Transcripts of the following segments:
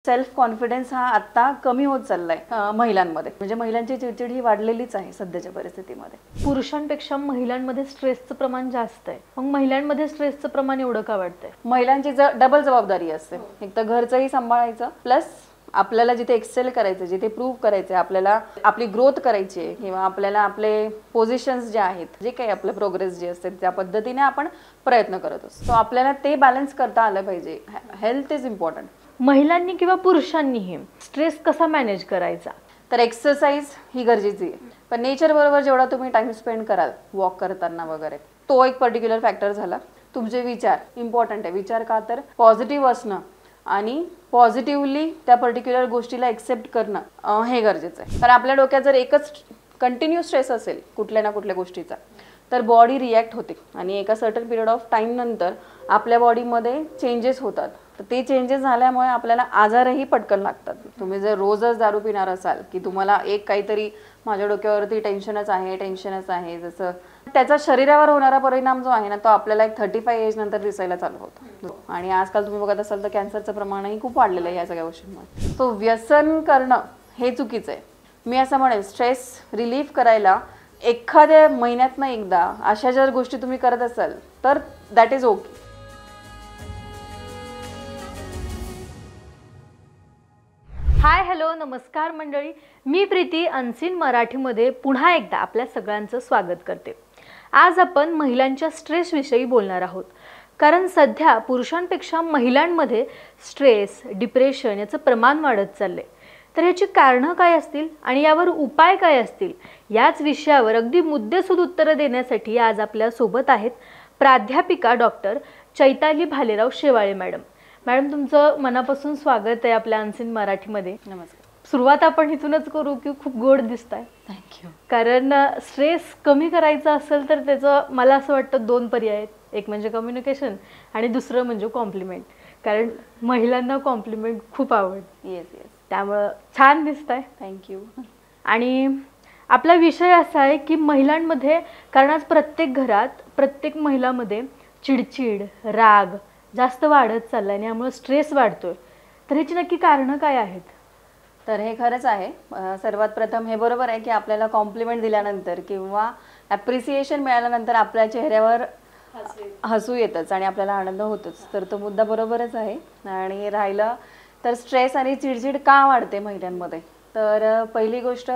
Self confidence हा आता कमी होत चाललाय महिलांमध्ये. म्हणजे महिलांची चिडचिड ही वाढलेलीच आहे सध्याच्या परिस्थितीमध्ये. पुरुषांपेक्षा महिलांमध्ये स्ट्रेसचं प्रमाण जास्त आहे. मग महिलांमध्ये स्ट्रेसचं प्रमाण एवढं का वाढतंय? महिलांची डबल जबाबदारी असते. एक तर घरचंही सांभाळायचं, प्लस आपल्याला जिथे एक्सेल करायचं, जिथे प्रूव्ह करायचं, आपल्याला आपली ग्रोथ करायची आहे किंवा आपल्याला आपले पोझिशन्स जे आहेत, जे काही आपलं प्रोग्रेस जे असते त्या पद्धतीने आपण प्रयत्न करत असतो. सो आपल्याला ते बॅलन्स करता आलं पाहिजे. Health is important. महिलांनी किंवा पुरुषांनीही स्ट्रेस कसा मॅनेज करायचा? तर एक्सरसाइज ही गरजेची आहे. पण नेचर बरोबर जेवढा तुम्ही टाइम स्पेंड कराल वॉक करताना वगैरे, तो एक पर्टिक्युलर फॅक्टर झाला. तुमचे विचार इम्पॉर्टंट आहे. विचार का तर पॉझिटिव्ह असणं आणि पॉझिटिव्हली त्या पर्टिक्युलर गोष्टीला एक्सेप्ट करणं हे गरजेचं आहे. कारण आपल्या डोक्यात जर एकच कंटिन्यू स्ट्रेस असेल कुठल्या ना कुठल्या गोष्टीचा, तर बॉडी रिॲक्ट होते आणि एका सर्टन पिरियड ऑफ टाईम नंतर आपल्या बॉडीमध्ये चेंजेस होतात. तर ते चेंजेस झाल्यामुळे आपल्याला आजारही पटकन लागतात. तुम्ही जर रोजच दारू पिणार असाल की तुम्हाला एक काहीतरी माझ्या डोक्यावरती टेन्शनच आहे, जसं त्याचा शरीरावर होणारा परिणाम जो आहे ना, तो आपल्याला एक 35 एज नंतर दिसायला चालू होतो. आणि आजकाल तुम्ही बघत असाल तर कॅन्सरचं प्रमाणही खूप वाढलेलं आहे या सगळ्या गोष्टींमुळे. सो व्यसन करणं हे चुकीचं आहे. मी असं म्हणेन, स्ट्रेस रिलीफ करायला एखाद्या महिन्यातनं एकदा अशा जर गोष्टी तुम्ही करत असाल तर that is okay. High, hello, नमस्कार मंडळी. मी प्रीती अनसीन मराठीमध्ये पुन्हा एकदा आपल्या सगळ्यांचं स्वागत करते. आज आपण महिलांच्या स्ट्रेसविषयी बोलणार आहोत. कारण सध्या पुरुषांपेक्षा महिलांमध्ये स्ट्रेस, डिप्रेशन याचं प्रमाण वाढत चाललंय. तर याची कारणं काय असतील आणि यावर उपाय काय असतील, याच विषयावर अगदी मुद्देसूद उत्तरं देण्यासाठी आज आपल्यासोबत आहेत प्राध्यापिका doctor Chaitali Bhalerao Shewale madam. Madam, तुमचं मनापासून स्वागत आहे आपल्या अनसीन मराठीमध्ये. नमस्कार. सुरुवात आपण इथूनच करू की खूप गोड दिसताय. थँक्यू. कारण स्ट्रेस कमी करायचा असेल तर त्याचं मला असं वाटतं 2 पर्याय आहेत. एक म्हणजे कम्युनिकेशन आणि दुसरं म्हणजे कॉम्प्लिमेंट. कारण महिलांना कॉम्प्लिमेंट खूप आवडतं. Yes yes. त्यामुळं छान दिसताय. थँक्यू. आणि आपला विषय असा आहे की महिलांमध्ये, कारण आज प्रत्येक घरात प्रत्येक महिलामध्ये चिडचिड, राग जास्त वाढत चाललाय आणि यामुळे स्ट्रेस वाढतोय. तर ह्याची नक्की कारणं काय आहेत? तर हे खरंच आहे. सर्वात प्रथम हे बरोबर आहे की आपल्याला कॉम्प्लिमेंट दिल्यानंतर किंवा ॲप्रिसिएशन मिळाल्यानंतर आपल्या चेहऱ्यावर हसू येतच आणि आपल्याला आनंद होतोच. तर तो मुद्दा बरोबरच आहे. आणि राहिलं तर स्ट्रेस आणि चिडचिड का वाढते महिलांमध्ये, तर पहिली गोष्ट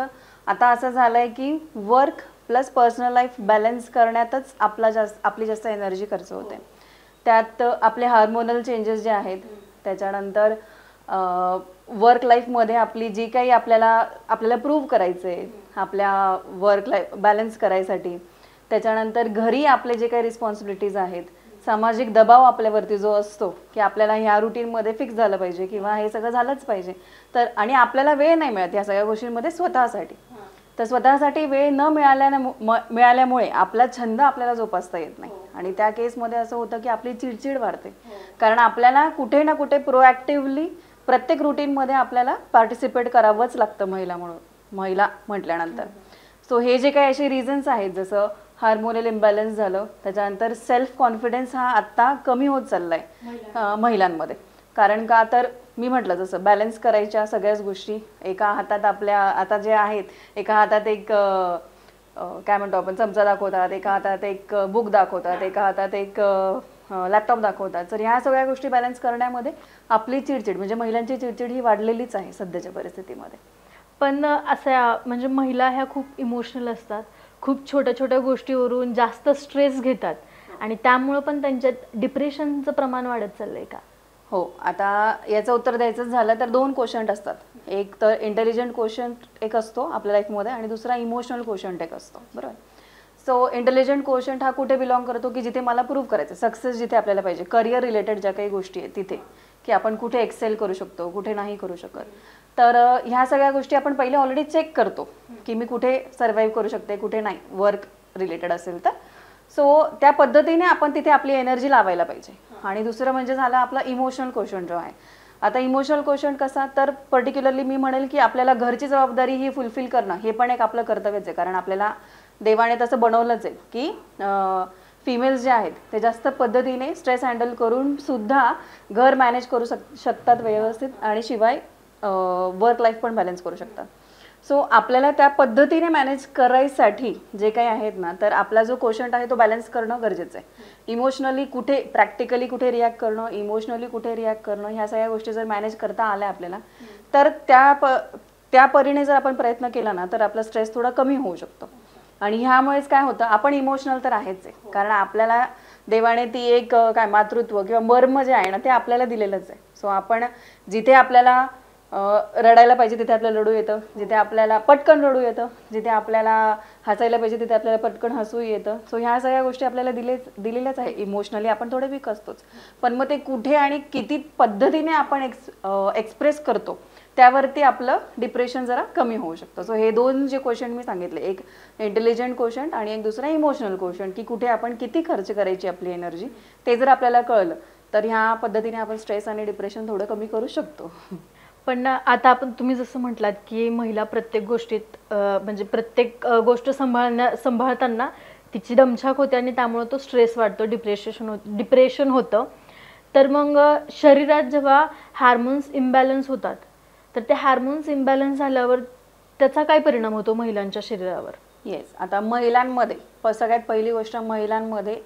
आता असं झालं आहे की work plus personal life balance करण्यातच आपली जास्त एनर्जी खर्च होते. त्यात आपले हार्मोनल चेंजेस जे आहेत, त्याच्यानंतर वर्क लाईफमध्ये आपली जी काही आपल्याला प्रूव्ह करायचं आहे आपल्या वर्क लाईफ बॅलन्स करायसाठी, त्याच्यानंतर घरी आपले जे काही रिस्पॉन्सिबिलिटीज आहेत, सामाजिक दबाव आपल्यावरती जो असतो की आपल्याला ह्या रुटीनमध्ये फिक्स झालं पाहिजे किंवा हे सगळं झालंच पाहिजे, तर आणि आपल्याला वेळ नाही मिळत ह्या सगळ्या गोष्टींमध्ये स्वतःसाठी. तर स्वतःसाठी वेळ न मिळाल्यामुळे आपला छंद आपल्याला जोपासता येत नाही. आणि त्या केसमध्ये असं होतं की आपली चिडचिड वाढते. कारण आपल्याला कुठे ना कुठे प्रोॲक्टिव्हली प्रत्येक रुटीनमध्ये आपल्याला पार्टिसिपेट करावंच लागतं महिला म्हटल्यानंतर. सो हे जे काही असे रिझन्स आहेत, जसं हार्मोनल इम्बॅलन्स झालं, त्याच्यानंतर सेल्फ कॉन्फिडन्स हा आत्ता कमी होत चाललाय महिलांमध्ये. कारण का तर मी म्हटलं जसं बॅलन्स करायच्या सगळ्याच गोष्टी एका हातात आपल्या आता जे आहेत, एका हातात एक काय म्हणतो आपण चमचा दाखवतात, एका हातात एक बुक दाखवतात, एका हातात एक लॅपटॉप दाखवतात. तर ह्या सगळ्या गोष्टी बॅलन्स करण्यामध्ये आपली चिडचिड म्हणजे महिलांची चिडचिड ही वाढलेलीच आहे सध्याच्या परिस्थितीमध्ये. पण असं म्हणजे महिला ह्या खूप इमोशनल असतात, खूप छोट्या छोट्या गोष्टीवरून जास्त स्ट्रेस घेतात आणि त्यामुळं पण त्यांच्यात डिप्रेशनचं प्रमाण वाढत चाललंय का? हो. आता याचं उत्तर द्यायचं झालं तर 2 क्वोशंट असतात. एक तर इंटेलिजंट क्वोशंट एक असतो आपल्या लाईफमध्ये आणि दुसरा इमोशनल क्वोशंट एक असतो, बरोबर. सो इंटेलिजंट क्वोशंट हा कुठे बिलॉंग करतो की जिथे मला प्रूव्ह करायचं, सक्सेस जिथे आपल्याला पाहिजे, करिअर रिलेटेड ज्या काही गोष्टी आहेत तिथे, की आपण कुठे एक्सेल करू शकतो, कुठे नाही करू शकत. तर ह्या सगळ्या गोष्टी आपण पहिले ऑलरेडी चेक करतो की मी कुठे सर्व्हाइव्ह करू शकते, कुठे नाही, वर्क रिलेटेड असेल तर. सो त्या पद्धतीने आपण तिथे आपली एनर्जी लावायला पाहिजे. आणि दुसरं म्हणजे झालं आपला इमोशनल क्वोशंट जो आहे. आता इमोशनल क्वोशंट कसा, तर पर्टिक्युलरली मी म्हणेल की आपल्याला घरची जबाबदारी ही फुलफिल करणं हे पण एक आपलं कर्तव्यच आहे. कारण आपल्याला देवाने तसं बनवलंच आहे की फिमेल्स जे आहेत ते जास्त पद्धतीने स्ट्रेस हँडल करून सुद्धा घर मॅनेज करू शकतात व्यवस्थित आणि शिवाय वर्क लाईफ पण बॅलन्स करू शकतात. सो आपल्याला त्या पद्धतीने मॅनेज करायसाठी जे काही आहेत ना, तर आपला जो कोशंट आहे तो बॅलन्स करणं गरजेचं आहे. इमोशनली कुठे, प्रॅक्टिकली कुठे रिॲक्ट करणं, इमोशनली कुठे रिॲक्ट करणं, ह्या सगळ्या गोष्टी जर मॅनेज करता आल्या आपल्याला, तर त्या परीने जर आपण प्रयत्न केला ना, तर आपला स्ट्रेस थोडा कमी होऊ शकतो. आणि ह्यामुळेच काय होतं, आपण इमोशनल तर आहेच आहे, कारण आपल्याला देवाने ती एक काय मातृत्व किंवा मर्म जे आहे ना ते आपल्याला दिलेलंच आहे. सो आपण जिथे आपल्याला रडायला पाहिजे तिथे आपल्याला रडू येतं, जिथे आपल्याला पटकन रडू येतं, जिथे आपल्याला हसायला पाहिजे तिथे आपल्याला पटकन हसू येतं. सो ह्या सगळ्या गोष्टी आपल्याला दिलेल्याच आहे. इमोशनली आपण थोडे वीक असतोच, पण मग ते कुठे आणि किती पद्धतीने आपण एक्सप्रेस करतो त्यावरती आपलं डिप्रेशन जरा कमी होऊ शकतं. सो हे दोन जे क्वेश्चन मी सांगितले, एक इंटेलिजंट क्वेश्चन आणि एक दुसरा इमोशनल क्वेश्चन, की कुठे आपण किती खर्च करायची आपली एनर्जी, ते जर आपल्याला कळलं तर ह्या पद्धतीने आपण स्ट्रेस आणि डिप्रेशन थोडं कमी करू शकतो. पण आता तुम्ही जसं म्हटलात की महिला प्रत्येक गोष्टीत म्हणजे प्रत्येक गोष्ट सांभाळताना तिची दमछाक होते आणि त्यामुळे तो स्ट्रेस वाढतो, डिप्रेशन होतं. तर मग शरीरात जेव्हा हार्मोन्स इम्बॅलन्स होतात, तर ते हार्मोन्स इम्बॅलन्स झाल्यावर त्याचा काय परिणाम होतो महिलांच्या शरीरावर? येस, आता महिलांमध्ये सगळ्यात पहिली गोष्ट, महिलांमध्ये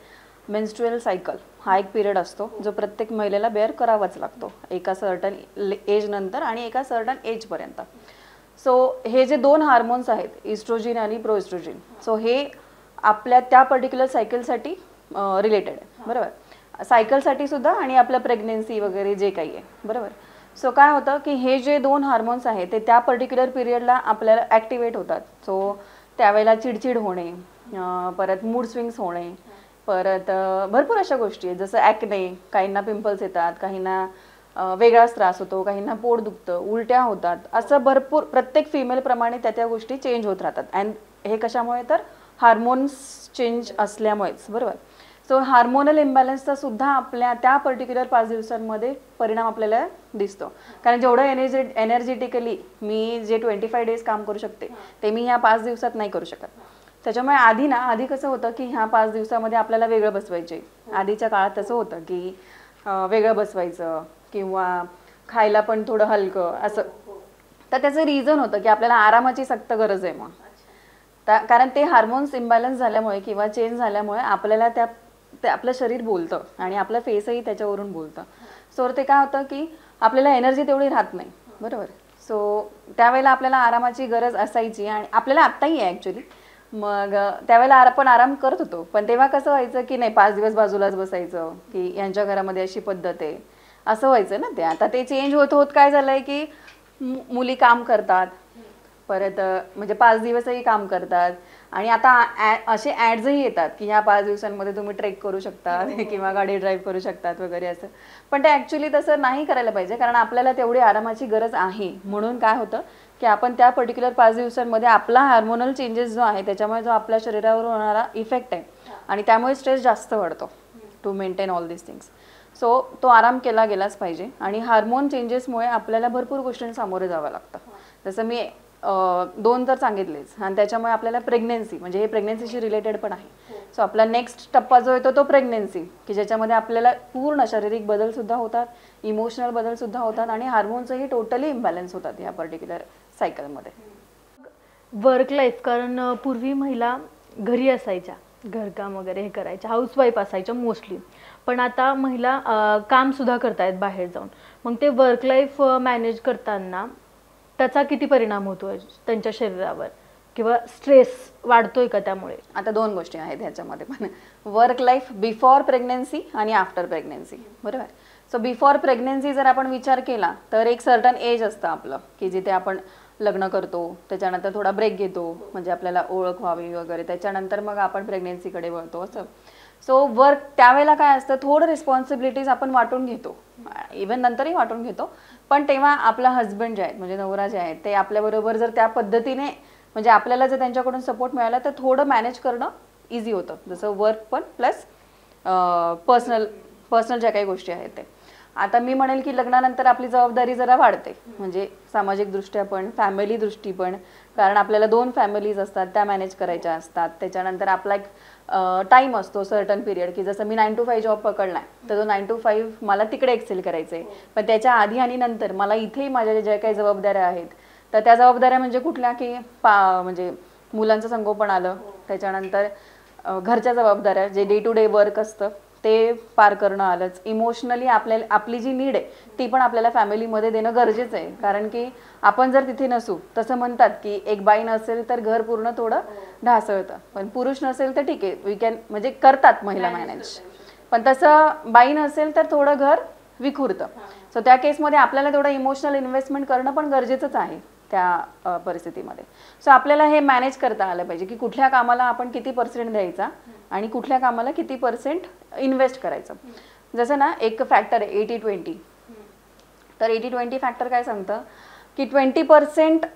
मेन्स्ट्रुअल सायकल हा एक पिरियड असतो जो प्रत्येक महिलेला बेअर करावाच लागतो एका सर्टन एज नंतर आणि एका सर्टन एजपर्यंत. सो हे जे दोन हार्मोन्स आहेत, इस्ट्रोजिन आणि प्रोइस्ट्रोजिन, सो हे आपल्या त्या पर्टिक्युलर सायकलसाठी रिलेटेड आहे, बरोबर, सायकलसाठी सुद्धा आणि आपल्या प्रेग्नेन्सी वगैरे जे काही आहे, बरोबर. सो काय होतं की हे जे दोन हार्मोन्स आहेत ते त्या पर्टिक्युलर पिरियडला आपल्याला ॲक्टिवेट होतात. सो त्यावेळेला चिडचिड होणे, परत मूड स्विंग्स होणे, परत भरपूर अशा गोष्टी आहेत, जसं ॲक्ने, काहींना पिंपल्स येतात, काहींना वेगळाच त्रास होतो, काहींना पोट दुखतं, उलट्या होतात, असं भरपूर प्रत्येक फिमेलप्रमाणे त्या गोष्टी चेंज होत राहतात. अँड हे कशामुळे, तर हार्मोन्स चेंज असल्यामुळेच, बरोबर. सो हार्मोनल इम्बॅलन्सचा सुद्धा आपल्या त्या पर्टिक्युलर 5 दिवसांमध्ये परिणाम आपल्याला दिसतो. कारण जेवढं एनर्जेटिकली मी जे 25 डेज काम करू शकते ते मी ह्या 5 दिवसात नाही करू शकत. त्याच्यामुळे आधी कसं होतं की ह्या 5 दिवसामध्ये आपल्याला वेगळं बसवायचे. आधीच्या काळात तसं होतं की वेगळं बसवायचं किंवा खायला पण थोडं हलकं असं. तर त्याचं रिझन होतं की आपल्याला आरामाची सक्त गरज आहे. मग कारण ते हार्मोन्स इम्बॅलन्स झाल्यामुळे किंवा चेंज झाल्यामुळे आपल्याला ते आपलं शरीर बोलतं आणि आपलं फेसही त्याच्यावरून बोलतं. सो ते काय होतं की आपल्याला एनर्जी तेवढी राहत नाही, बरोबर. सो त्यावेळेला आपल्याला आरामाची गरज असायची आणि आपल्याला आत्ताही आहे ॲक्च्युली. मग त्यावेळेला आपण आराम करत होतो, पण तेव्हा कसं व्हायचं की नाही 5 दिवस बाजूलाच बसायचं, की यांच्या घरामध्ये अशी पद्धत आहे असं व्हायचं ना. ते आता ते चेंज होत होत काय झालंय की मुली काम करतात, परत म्हणजे 5 दिवसही काम करतात आणि आता असे ॲड्सही येतात की ह्या 5 दिवसांमध्ये तुम्ही ट्रेक करू शकता किंवा गाडी ड्राईव्ह करू शकतात वगैरे असं. पण ते ॲक्च्युली तसं नाही करायला पाहिजे, कारण आपल्याला तेवढी आरामाची गरज आहे. म्हणून काय होतं की आपण त्या पर्टिक्युलर 5 दिवसांमध्ये आपला हार्मोनल चेंजेस जो आहे त्याच्यामुळे जो आपल्या शरीरावर होणारा इफेक्ट आहे आणि त्यामुळे स्ट्रेस जास्त वाढतो to maintain all this things. So तो आराम केला गेलाच पाहिजे. आणि हार्मोन चेंजेसमुळे आपल्याला भरपूर गोष्टींना सामोरे जावं लागतं. जसं मी 2 तर सांगितलेच, आणि त्याच्यामुळे आपल्याला प्रेग्नेन्सी, म्हणजे हे प्रेग्नेन्सीशी रिलेटेड पण आहे. सो आपला नेक्स्ट टप्पा जो येतो तो प्रेग्नेन्सी, की ज्याच्यामध्ये आपल्याला पूर्ण शारीरिक बदलसुद्धा होतात, इमोशनल बदलसुद्धा होतात आणि हार्मोन्सही टोटली इम्बॅलन्स होतात या पर्टिक्युलर सायकलमध्ये. वर्क लाईफ, कारण पूर्वी महिला घरी असायच्या, घरकाम वगैरे हे करायच्या, हाऊसवाईफ असायच्या मोस्टली. पण आता महिला कामसुद्धा करतायत बाहेर जाऊन. मग ते वर्क लाईफ मॅनेज करताना त्याचा किती परिणाम होतोय त्यांच्या शरीरावर, किंवा स्ट्रेस वाढतोय का त्यामुळे? आता 2 गोष्टी आहेत ह्याच्यामध्ये पण. वर्क लाईफ बिफोर प्रेग्नेन्सी आणि आफ्टर प्रेग्नेन्सी, बरोबर. सो बिफोर प्रेग्नेन्सी जर आपण विचार केला तर एक सर्टन एज असतं आपलं की जिथे आपण लग्न करतो, त्याच्यानंतर थोडा ब्रेक घेतो म्हणजे आपल्याला ओळख व्हावी वगैरे, त्याच्यानंतर मग आपण प्रेग्नेन्सीकडे वळतो असं. सो वर्क त्यावेळेला काय असतं, थोडं रिस्पॉन्सिबिलिटीज आपण वाटून घेतो, इवन नंतरही वाटून घेतो, पण तेव्हा आपला हजबंड जे आहेत म्हणजे नवरा जे आहेत ते आपल्याबरोबर जर त्या पद्धतीने, म्हणजे आपल्याला जर त्यांच्याकडून सपोर्ट मिळाला तर थोडं मॅनेज करणं इझी होतं. जसं वर्क पण प्लस पर्सनल ज्या काही गोष्टी आहेत ते. आता मी म्हणेल की लग्नानंतर आपली जबाबदारी जरा वाढते, म्हणजे सामाजिकदृष्ट्या पण, फॅमिली दृष्टी पण, कारण आपल्याला 2 फॅमिलीज असतात त्या मॅनेज करायच्या असतात. त्याच्यानंतर आपला एक टाईम असतो सर्टन पिरियड, की जसं मी 9 to 5 जॉब पकडलाय तर तो 9 to 5 मला तिकडे एक्सेल करायचं आहे, पण त्याच्या आधी आणि नंतर मला इथेही माझ्या ज्या काही जबाबदाऱ्या आहेत तर त्या जबाबदाऱ्या म्हणजे कुठल्या, की म्हणजे मुलांचं संगोपन आलं, त्याच्यानंतर घरच्या जबाबदाऱ्या, जे डे टू डे वर्क असतं ते पार करणं आलंच, इमोशनली आपली जी नीड आहे ती पण आपल्याला फॅमिलीमध्ये देणं गरजेचं आहे. कारण की आपण जर तिथे नसू, तसं म्हणतात की एक बाई नसेल तर घर पूर्ण थोडं ढासळतं, पण पुरुष नसेल तर ठीक आहे, वी कॅन म्हणजे करतात महिला मॅनेज, पण तसं बाई नसेल तर थोडं घर विखुरतं. सो त्या केसमध्ये आपल्याला थोडं इमोशनल इन्व्हेस्टमेंट करणं पण गरजेचंच आहे त्या परिस्थितीमध्ये. सो आपल्याला हे मॅनेज करता आलं पाहिजे की कुठल्या कामाला आपण किती % द्यायचा आणि कुठल्या कामाला किती % इन्व्हेस्ट करायचं. जसं ना एक फॅक्टर आहे 80-20, तर 80-20 फॅक्टर काय सांगतं की 20%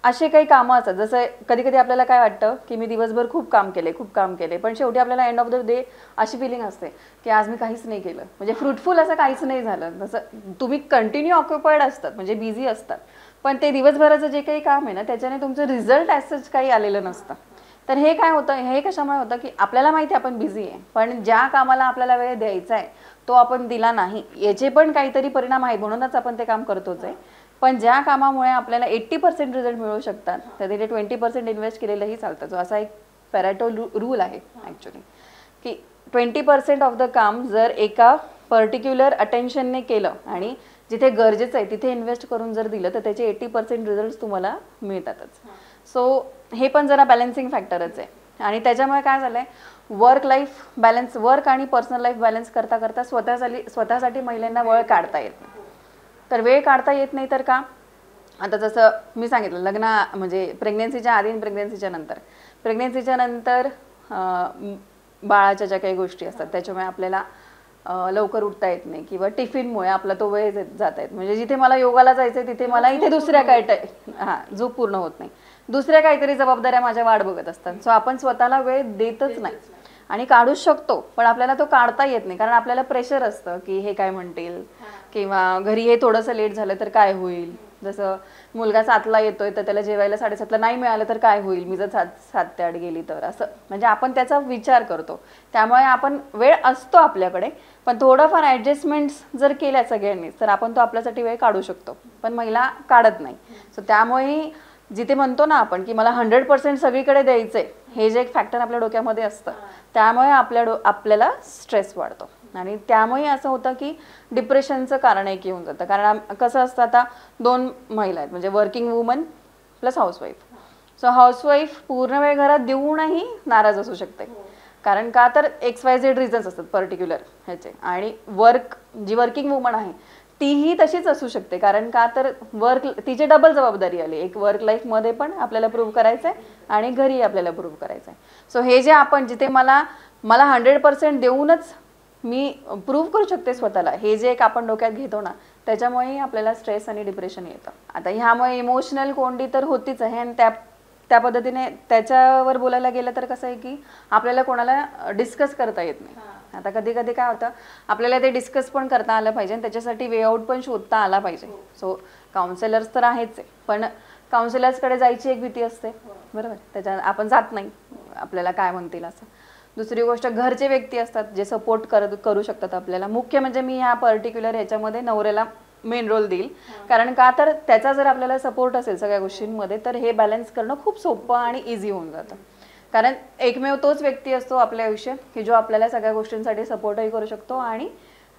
असे काही कामं असतात, जसं कधी कधी आपल्याला काय वाटतं की मी दिवसभर खूप काम केले, पण शेवटी आपल्याला एंड ऑफ द डे अशी फिलिंग असते की आज मी काहीच नाही केलं, म्हणजे फ्रुटफुल असं काहीच नाही झालं. जसं तुम्ही कंटिन्यू ऑक्युपाईड असतात, म्हणजे बिझी असतात, पण ते दिवसभराचं जे काही काम आहे ना त्याच्याने तुमचं रिझल्ट ॲज काही आलेलं नसतं. तर हे काय होतं, हे कशामुळे होतं की आपल्याला माहिती आहे आपण बिझी आहे, पण ज्या कामाला आपल्याला वेळ द्यायचा आहे तो आपण दिला नाही, याचे पण काहीतरी परिणाम आहेत, म्हणूनच आपण ते काम करतोच आहे. पण ज्या कामामुळे आपल्याला 80% रिझल्ट मिळू शकतात तर तिथे 20% इन्व्हेस्ट केलेलंही चालतं. जो असा एक पॅरेटो रूल आहे ॲक्च्युली, की 20% ऑफ द काम जर एका पर्टिक्युलर अटेन्शनने केलं आणि जिथे गरजेचं आहे तिथे इन्व्हेस्ट करून जर दिलं तर त्याचे 80% रिझल्ट तुम्हाला मिळतातच. सो हे पण जरा बॅलन्सिंग फॅक्टरच आहे. आणि त्याच्यामुळे काय झालंय, वर्क लाईफ बॅलन्स, वर्क आणि पर्सनल लाईफ बॅलन्स करता करता स्वतःसाठी महिलांना वेळ काढता येत नाही. तर वेळ काढता येत नाही तर का, आता जसं मी सांगितलं लग्न म्हणजे प्रेग्नेन्सीच्या आधी आणि प्रेग्नेन्सीच्या नंतर बाळाच्या ज्या काही गोष्टी असतात त्याच्यामुळे आपल्याला लवकर उठता येत नाही, किंवा टिफिनमुळे आपला तो वेळ जात आहेत, म्हणजे जिथे मला योगाला जायचंय तिथे मला इथे दुसऱ्या काय झोप पूर्ण होत नाही, दुसऱ्या काहीतरी जबाबदाऱ्या माझ्या वाट बघत असतात. सो आपण स्वतःला वेळ देतच नाही, आणि काढूच शकतो पण आपल्याला तो काढता येत नाही, कारण आपल्याला प्रेशर असतं की हे काय म्हणतील, किंवा घरी हे थोडंसं लेट झालं तर काय होईल, जसं मुलगा 7ला येतोय तर त्याला जेवायला 7:30ला नाही मिळालं तर काय होईल, मी जर 7 ते 8 गेली तर, असं म्हणजे आपण त्याचा विचार करतो. त्यामुळे आपण वेळ असतो आपल्याकडे, पण थोडंफार ॲडजस्टमेंट्स जर केल्या सगळ्यांनीच तर आपण तो आपल्यासाठी वेळ काढू शकतो, पण महिला काढत नाही. सो त्यामुळे जिथे म्हणतो ना आपण की मला 100% सगळीकडे द्यायचंय, हे जे एक फॅक्टर आपल्या डोक्यामध्ये असतं त्यामुळे आपल्याला स्ट्रेस वाढतो, आणि त्यामुळे असं होतं की डिप्रेशनचं कारण एक येऊन जातं. कारण कसं असतं, आता 2 महिला आहेत, म्हणजे working woman plus housewife. So housewife पूर्ण वेळ घरात देऊनही नाराज असू शकते, कारण का तर XYZ रिझन्स असतात पर्टिक्युलर ह्याचे, आणि जी वर्किंग वुमन आहे तीही तशीच असू शकते, कारण का तर तिची डबल जबाबदारी आली, एक वर्क लाईफमध्ये पण आपल्याला प्रूव्ह करायचं आहे आणि घरी आपल्याला प्रूव्ह करायचं आहे. सो हे जे आपण जिथे मला 100% देऊनच मी प्रूव्ह करू शकते स्वतःला, हे जे एक आपण डोक्यात घेतो ना त्याच्यामुळेही आपल्याला स्ट्रेस आणि डिप्रेशन येतं. आता ह्यामुळे इमोशनल कोंडी तर होतीच आहे, आणि त्या पद्धतीने त्याच्यावर बोलायला गेलं तर कसं आहे की आपल्याला कोणाला डिस्कस करता येत नाही. आता कधी कधी काय होतं, आपल्याला ते डिस्कस पण करता आलं पाहिजे आणि त्याच्यासाठी वे आउट पण शोधता आला पाहिजे. सो काउन्सिलर्स तर आहेच आहे, पण काउन्सिलर्सकडे जायची एक भीती असते, बरोबर, त्याच्या आपण जात नाही, आपल्याला काय म्हणतील असं. दुसरी गोष्ट, घरचे व्यक्ती असतात जे सपोर्ट करू शकतात आपल्याला. मुख्य म्हणजे मी ह्या पर्टिक्युलर ह्याच्यामध्ये नवऱ्याला मेन रोल देईल, कारण का तर त्याचा जर आपल्याला सपोर्ट असेल सगळ्या गोष्टींमध्ये तर हे बॅलन्स करणं खूप सोपं आणि इझी होऊन जातं. कारण एकमेव तोच व्यक्ती असतो आपल्या आयुष्यात की जो आपल्याला सगळ्या गोष्टींसाठी सपोर्टही करू शकतो आणि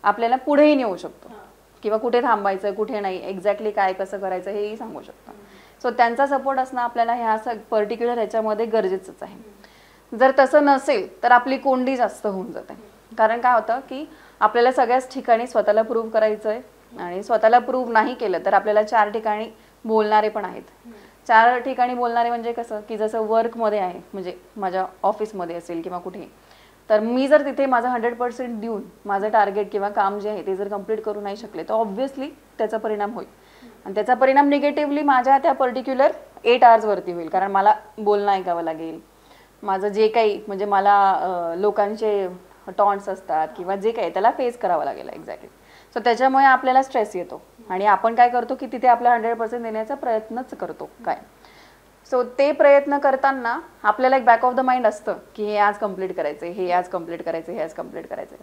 आपल्याला पुढेही नेऊ शकतो, किंवा कुठे थांबायचं कुठे नाही, एक्झॅक्टली काय कसं करायचं हेही सांगू शकतो. सो त्यांचा सपोर्ट असणं आपल्याला ह्या पर्टिक्युलर ह्याच्यामध्ये गरजेचंच आहे. जर तसं नसेल तर आपली कोंडी जास्त होऊन जाते, कारण काय होतं की आपल्याला सगळ्याच ठिकाणी स्वतःला प्रूव्ह करायचं आहे, आणि स्वतःला प्रूव्ह नाही केलं तर आपल्याला 4 ठिकाणी बोलणारे पण आहेत. 4 ठिकाणी बोलणारे म्हणजे कसं, की जसं वर्कमध्ये आहे, म्हणजे माझ्या ऑफिसमध्ये असेल किंवा कुठेही, तर मी जर तिथे माझं 100% देऊन माझं टार्गेट किंवा काम जे आहे ते जर कंप्लीट करू नाही शकले तर ऑब्व्हियसली त्याचा परिणाम होईल, आणि त्याचा परिणाम निगेटिव्हली माझ्या त्या पर्टिक्युलर 8 आवर्सवरती होईल, कारण मला बोलणं ऐकावं लागेल, माझं जे काही म्हणजे मला लोकांचे टॉन्ट्स असतात किंवा जे काही त्याला फेस करावं लागेल एक्झॅक्टली. सो त्याच्यामुळे आपल्याला स्ट्रेस येतो, आणि आपण काय करतो की तिथे आपला 100% देण्याचा प्रयत्नच करतो काय. सो ते प्रयत्न करताना आपल्याला एक बॅक ऑफ द माइंड असतं की हे आज कम्प्लीट करायचं, हे आज कम्प्लीट करायचं, हे आज कम्प्लीट करायचं.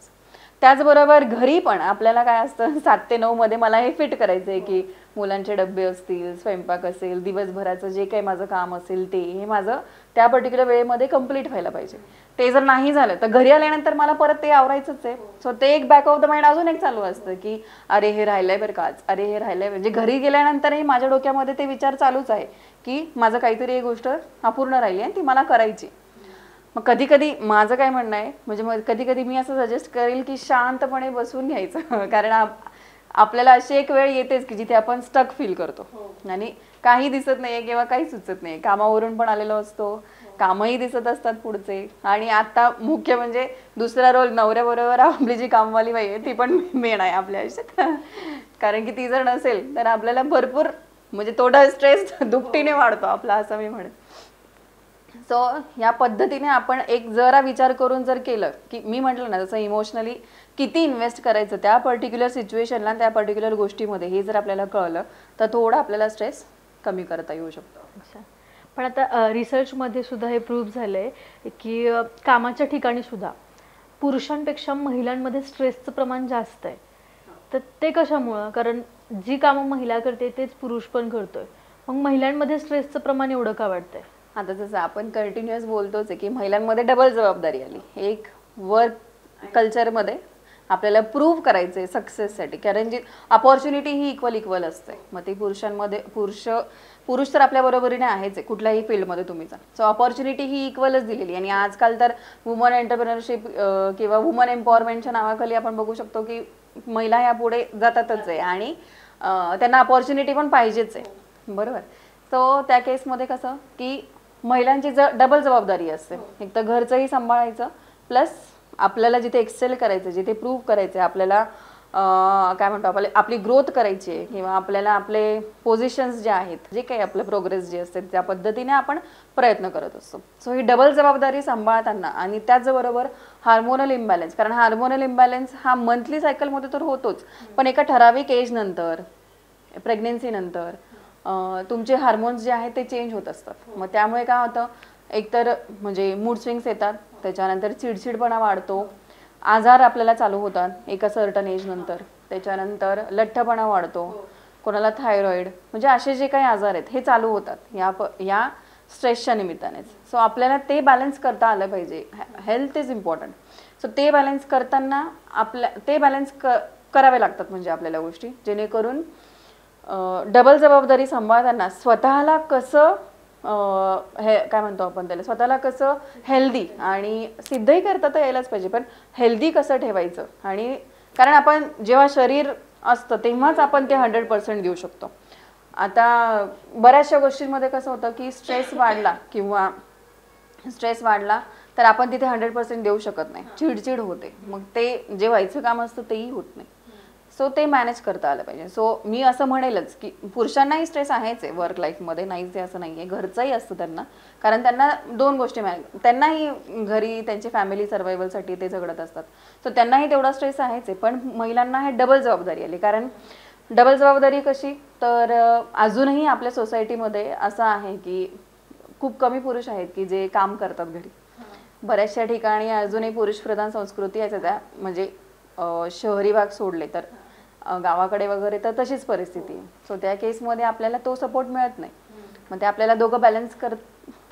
त्याचबरोबर घरी पण आपल्याला काय असतं 7 ते 9 मध्ये मला हे फिट करायचं आहे की मुलांचे डबे असतील, स्वयंपाक असेल, दिवसभराचं जे काही माझं काम असेल ते हे माझं त्या पर्टिक्युलर वेळेमध्ये कम्प्लीट व्हायला पाहिजे. ते जर नाही झालं तर घरी आल्यानंतर मला परत ते आवरायचंच आहे. सो ते एक बॅक ऑफ द माइंड अजून एक चालू असतं की अरे हे राहिलंय बरं का आज, अरे हे राहिलंय. म्हणजे घरी गेल्यानंतरही माझ्या डोक्यामध्ये ते विचार चालूच आहे की माझं काहीतरी एक गोष्ट अपूर्ण राहिली आणि ती मला करायची. मग कधी कधी माझं काय म्हणणं आहे, म्हणजे मग कधी कधी मी असं सजेस्ट करेल की शांतपणे बसून घ्यायचं. कारण आपल्याला अशी एक वेळ येतेच की जिथे आपण स्टक फील करतो आणि काही दिसत नाहीये किंवा काही सुचत नाही. कामावरून पण आलेलो असतो, कामही दिसत असतात पुढचे, आणि आता मुख्य म्हणजे दुसरा रोल नवऱ्याबरोबर आपली जी कामवाली बाई आहे ती पण मेन आहे आपल्या आयुष्यात. कारण की ती जर नसेल तर आपल्याला भरपूर म्हणजे थोडा स्ट्रेस दुपटीने वाढतो आपला, असं मी म्हणेन. सो या पद्धतीने आपण एक जरा विचार करून जर केलं की मी म्हटलं ना जसं इमोशनली किती इन्व्हेस्ट करायचं त्या पर्टिक्युलर सिच्युएशनला, त्या पर्टिक्युलर गोष्टीमध्ये, हे जर आपल्याला कळलं तर थोडं आपल्याला स्ट्रेस कमी करता येऊ शकतो. अच्छा. पण आता रिसर्चमध्ये सुद्धा हे प्रूव्ह झालंय की कामाच्या ठिकाणी सुद्धा पुरुषांपेक्षा महिलांमध्ये स्ट्रेसचं प्रमाण जास्त आहे. तर ते कशामुळं? कारण जी कामं महिला करते तेच पुरुष पण करतोय, मग महिलांमध्ये स्ट्रेसचं प्रमाण एवढं का वाढतंय? आता जसं आपण कंटिन्युअस बोलतोच आहे की महिलांमध्ये डबल जबाबदारी आली. एक वर्क कल्चरमध्ये आपल्याला प्रूव्ह करायचं आहे सक्सेससाठी, कारण जी अपॉर्च्युनिटी ही इक्वल असते. मग ती पुरुषांमध्ये पुरुष तर आपल्या बरोबरीने आहेच आहे कुठल्याही फील्डमध्ये तुम्ही जा. सो अपॉर्च्युनिटी ही इक्वलच दिलेली. आणि आजकाल तर वुमन एंटरप्रेनरशिप किंवा वुमन एम्पॉवरमेंटच्या नावाखाली आपण बघू शकतो की महिला ह्या पुढे जातातच आहे आणि त्यांना अपॉर्च्युनिटी पण पाहिजेच आहे, बरोबर. सो त्या केसमध्ये कसं की महिलांची डबल जबाबदारी असते. एक तर घरचंही सांभाळायचं, प्लस आपल्याला जिथे एक्सेल करायचं, जिथे प्रूव्ह करायचं, आपल्याला काय म्हणतो आपली ग्रोथ करायची आहे किंवा आपल्याला आपले पोझिशन्स जे आहेत, जे काही आपलं प्रोग्रेस जे असते त्या पद्धतीने आपण प्रयत्न करत असतो. सो ही डबल जबाबदारी सांभाळताना आणि त्याचबरोबर हार्मोनल इम्बॅलन्स, कारण हार्मोनल इम्बॅलन्स हा मंथली सायकलमध्ये तर होतोच, पण एका ठराविक एज नंतर, प्रेग्नेन्सी नंतर तुमचे हार्मोन्स जे आहेत ते चेंज होत असतात. मग त्यामुळे काय होतं, एकतर म्हणजे मूड स्विंग्स येतात, त्याच्यानंतर चिडचिडपणा वाढतो, आजार आपल्याला चालू होतात एका सर्टन एज नंतर, त्याच्यानंतर लठ्ठपणा वाढतो, कोणाला थायरॉइड, म्हणजे असे जे काही आजार आहेत हे चालू होतात या स्ट्रेसच्या निमित्तानेच. सो आपल्याला ते बॅलन्स करता आलं पाहिजे. Health is important. सो ते बॅलन्स करताना ते बॅलन्स करावे लागतात म्हणजे आपल्याला गोष्टी, जेणेकरून डबल जबाबदारी सांभाळताना स्वतःला कसं हे काय म्हणतो आपण त्याला, स्वतःला कसं हेल्दी आणि सिद्धही करता तर यायलाच पाहिजे, पण हेल्दी कसं ठेवायचं. आणि कारण आपण जेव्हा शरीर असतं तेव्हाच आपण ते 100% देऊ शकतो. आता बऱ्याचशा गोष्टींमध्ये कसं होतं की स्ट्रेस वाढला तर आपण तिथे 100% देऊ शकत नाही, चिडचिड होते, मग ते जे व्हायचं काम असतं तेही होत नाही. सो ते मॅनेज करता आलं पाहिजे. सो मी असं म्हणेलच की पुरुषांनाही स्ट्रेस आहेच आहे वर्क लाईफमध्ये, नाहीच आहे असं नाही आहे, घरचंही असतं त्यांना, कारण त्यांना दोन गोष्टी त्यांनाही घरी त्यांची फॅमिली सर्वायवलसाठी ते झगडत असतात. सो त्यांनाही तेवढा स्ट्रेस आहेच आहे, पण महिलांना हे डबल जबाबदारी आली. कारण डबल जबाबदारी कशी, तर अजूनही आपल्या सोसायटीमध्ये असं आहे की खूप कमी पुरुष आहेत की जे काम करतात घरी. बऱ्याचशा ठिकाणी अजूनही पुरुष प्रधान संस्कृती आहे त्या, म्हणजे शहरी भाग सोडले तर गावाकडे वगैरे तर तशीच परिस्थिती आहे. सो त्या केसमध्ये आपल्याला तो सपोर्ट मिळत नाही. मग ते आपल्याला दोघं बॅलन्स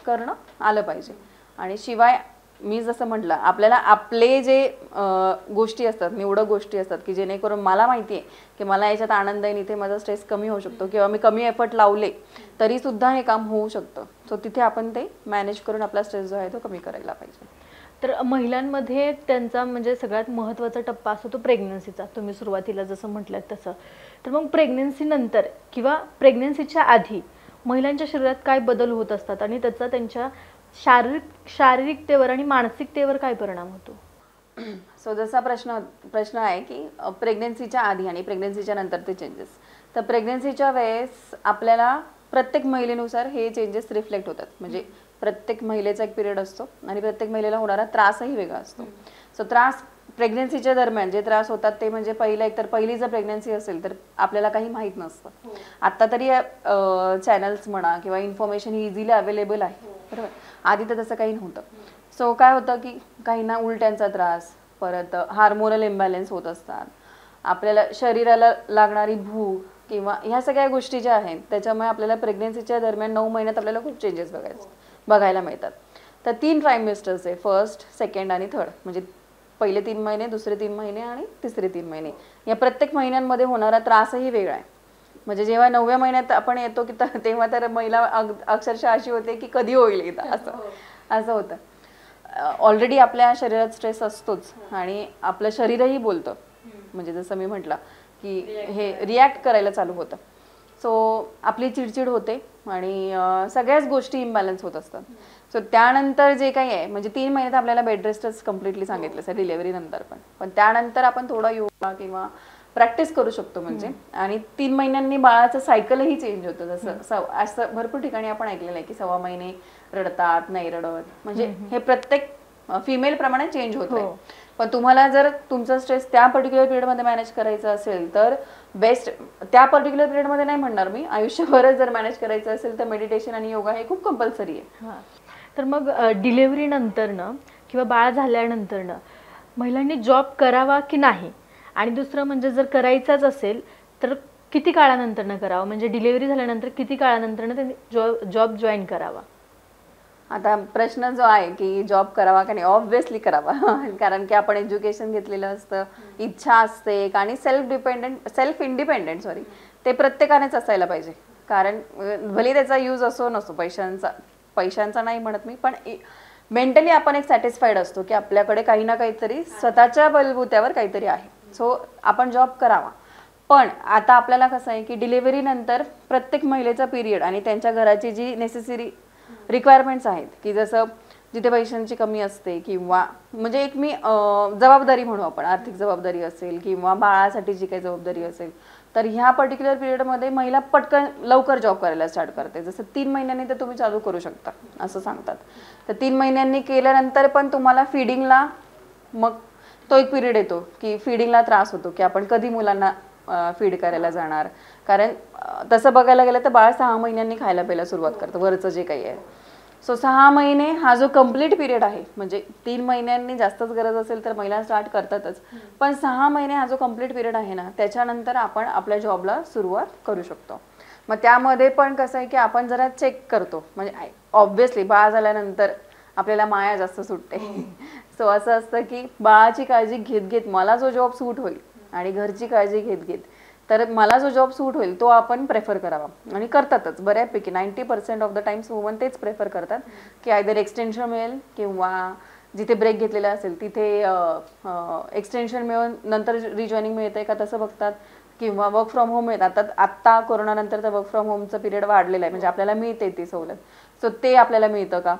करणं आलं पाहिजे. आणि शिवाय मी जसं म्हटलं, आपल्याला आपले जे गोष्टी असतात, निवडक गोष्टी असतात की जेणेकरून मला माहिती आहे की मला याच्यात आनंद आहे, इथे माझा स्ट्रेस कमी होऊ शकतो किंवा मी कमी एफर्ट लावले तरी सुद्धा हे काम होऊ शकतं. सो तिथे आपण ते मॅनेज करून आपला स्ट्रेस जो आहे तो कमी करायला पाहिजे. तर महिलांमध्ये त्यांचा म्हणजे सगळ्यात महत्त्वाचा टप्पा असतो तो प्रेग्नन्सीचा, तुम्ही सुरुवातीला जसं म्हटलं तसं. तर मग प्रेग्नन्सी नंतर किंवा प्रेग्नन्सीच्या आधी महिलांच्या शरीरात काय बदल होत असतात आणि त्याचा त्यांच्या शारीरिकतेवर आणि मानसिकतेवर काय परिणाम होतो? सो जसा प्रश्न आहे की प्रेग्नन्सीच्या आधी आणि प्रेग्नन्सीच्या नंतरचे चेंजेस. तर प्रेग्नन्सीच्या वेळेस आपल्याला प्रत्येक महिलेनुसार हे चेंजेस रिफ्लेक्ट होतात. म्हणजे प्रत्येक महिलेचा एक पिरियड असतो आणि प्रत्येक महिलेला होणारा त्रासही वेगळा असतो. सो त्रास प्रेग्नन्सीच्या दरम्यान जे त्रास होतात ते म्हणजे पहिली जर प्रेग्नन्सी असेल तर आपल्याला काही माहीत नसतं. आता तरी चॅनल्स म्हणा किंवा इन्फॉर्मेशन ही इझिली अवेलेबल आहे, बरोबर. आधी तर तसं काही नव्हतं. सो काय होतं की काहींना उलट्यांचा त्रास, परत हार्मोनल इम्बॅलन्स होत असतात, आपल्याला शरीराला लागणारी भूक किंवा ह्या सगळ्या गोष्टी ज्या आहेत त्याच्यामुळे आपल्याला प्रेग्नन्सीच्या दरम्यान 9 महिन्यात आपल्याला खूप चेंजेस बघायला मिळतात. तर 3 ट्रायमेस्टर्स आहे, फर्स्ट, सेकंड आणि थर्ड. म्हणजे पहिले 3 महिने, दुसरे 3 महिने आणि तिसरे 3 महिने. या प्रत्येक महिन्यांमध्ये होणारा त्रासही वेगळा आहे. म्हणजे जेव्हा 9व्या महिन्यात आपण येतो की तेव्हा तर महिला अक्षरशः अशी होते की कधी होईल एकदा, असं होतं. ऑलरेडी आपल्या शरीरात स्ट्रेस असतोच आणि आपलं शरीरही बोलतं. म्हणजे जसं मी म्हटलं की हे रिॲक्ट करायला चालू होतं. सो आपली चिडचिड होते आणि सगळ्याच गोष्टी इम्बॅलन्स होत असतात. सो त्यानंतर जे काही आहे म्हणजे 3 महिन्यात आपल्याला बेड रेस्टच कम्प्लिटली सांगितलं आहे डिलेव्हरी नंतर पण त्यानंतर आपण थोडा योगा किंवा प्रॅक्टिस करू शकतो म्हणजे. आणि 3 महिन्यांनी बाळाचं सायकलही चेंज होतं. जसं असं भरपूर ठिकाणी आपण ऐकलेलं आहे की 6 महिने रडतात, नाही रडत, म्हणजे हे प्रत्येक फिमेल प्रमाणे चेंज होतं. पण तुम्हाला जर तुमचा स्ट्रेस त्या पर्टिक्युलर पिरियडमध्ये मॅनेज करायचा असेल तर बेस्ट, त्या पर्टिक्युलर पिरियडमध्ये नाही म्हणणार मी, आयुष्यभरच जर मॅनेज करायचं असेल तर मेडिटेशन आणि योगा हे खूप कंपल्सरी आहे. तर मग डिलेव्हरी नंतरनं किंवा बाळ झाल्यानंतरनं महिलांनी जॉब करावा की नाही, आणि दुसरं म्हणजे जर करायचाच असेल तर किती काळानंतरनं करावं, म्हणजे डिलेव्हरी झाल्यानंतर किती काळानंतरनं त्यांनी जॉब जॉईन करावा? आता प्रश्न जो आहे की जॉब करावा का नाही, ऑब्व्हियसली करावा. कारण की आपण एज्युकेशन घेतलेलं असतं, इच्छा असते आणि सेल्फ इंडिपेंडेंट ते प्रत्येकानेच असायला पाहिजे. कारण भले त्याचा यूज असो नसो, पैशांचा नाही म्हणत मी, पण मेंटली आपण एक सॅटिस्फाईड असतो की आपल्याकडे काही ना काहीतरी स्वतःच्या बलबुत्यावर काहीतरी आहे. सो आपण जॉब करावा. पण आता आपल्याला कसं आहे की डिलिव्हरी नंतर प्रत्येक महिलेचा पिरियड आणि त्यांच्या घराची जी नेसेसरी रिक्वायरमेंट्स आहेत की जसं जिथे पैशांची कमी असते किंवा म्हणजे एक मी जबाबदारी म्हणू आपण, आर्थिक जबाबदारी असेल किंवा बाळासाठी जी काही जबाबदारी असेल, तर ह्या पर्टिक्युलर पिरियडमध्ये महिला पटकन लवकर जॉब करायला स्टार्ट करते. जसं 3 महिन्यांनी तर तुम्ही चालू करू शकता असं सांगतात. तर 3 महिन्यांनी केल्यानंतर पण तुम्हाला फिडिंगला मग तो एक पिरियड येतो की फिडिंगला त्रास होतो की आपण कधी मुलांना फीड करायला जाणार. कारण तसं बघायला गेलं तर बाळ 6 महिन्यांनी खायला प्यायला सुरुवात करतं, वरचं जे काही आहे. सो 6 महिने हा जो कम्प्लीट पिरियड आहे, म्हणजे 3 महिन्यांनी जास्तच गरज असेल तर महिला स्टार्ट करतातच, पण 6 महिने हा जो कम्प्लीट पिरियड आहे ना, त्याच्यानंतर आपण आपल्या जॉबला सुरुवात करू शकतो. मग त्यामध्ये पण कसं आहे की आपण जरा चेक करतो. म्हणजे ऑब्व्हियसली बाळ झाल्यानंतर आपल्याला माया जास्त सुटते. सो असं असतं की बाळाची काळजी घेत घेत मला जो जॉब सूट होईल आणि घरची काळजी घेत घेत तर मला जो जॉब सूट होईल तो आपण प्रेफर करावा. आणि करतातच बऱ्यापैकी 90% ऑफ द टाइम्स वुमन तेच प्रेफर करतात की आयदर एक्सटेन्शन मिळेल किंवा जिथे ब्रेक घेतलेला असेल तिथे एक्सटेन्शन मिळून नंतर रिजॉईनिंग मिळते का तसं बघतात, किंवा वर्क फ्रॉम होम मिळतात. आत्ता कोरोनानंतर तर वर्क फ्रॉम होमचं पिरियड वाढलेलं आहे, म्हणजे आपल्याला मिळते ती सवलत. सो ते आपल्याला मिळतं का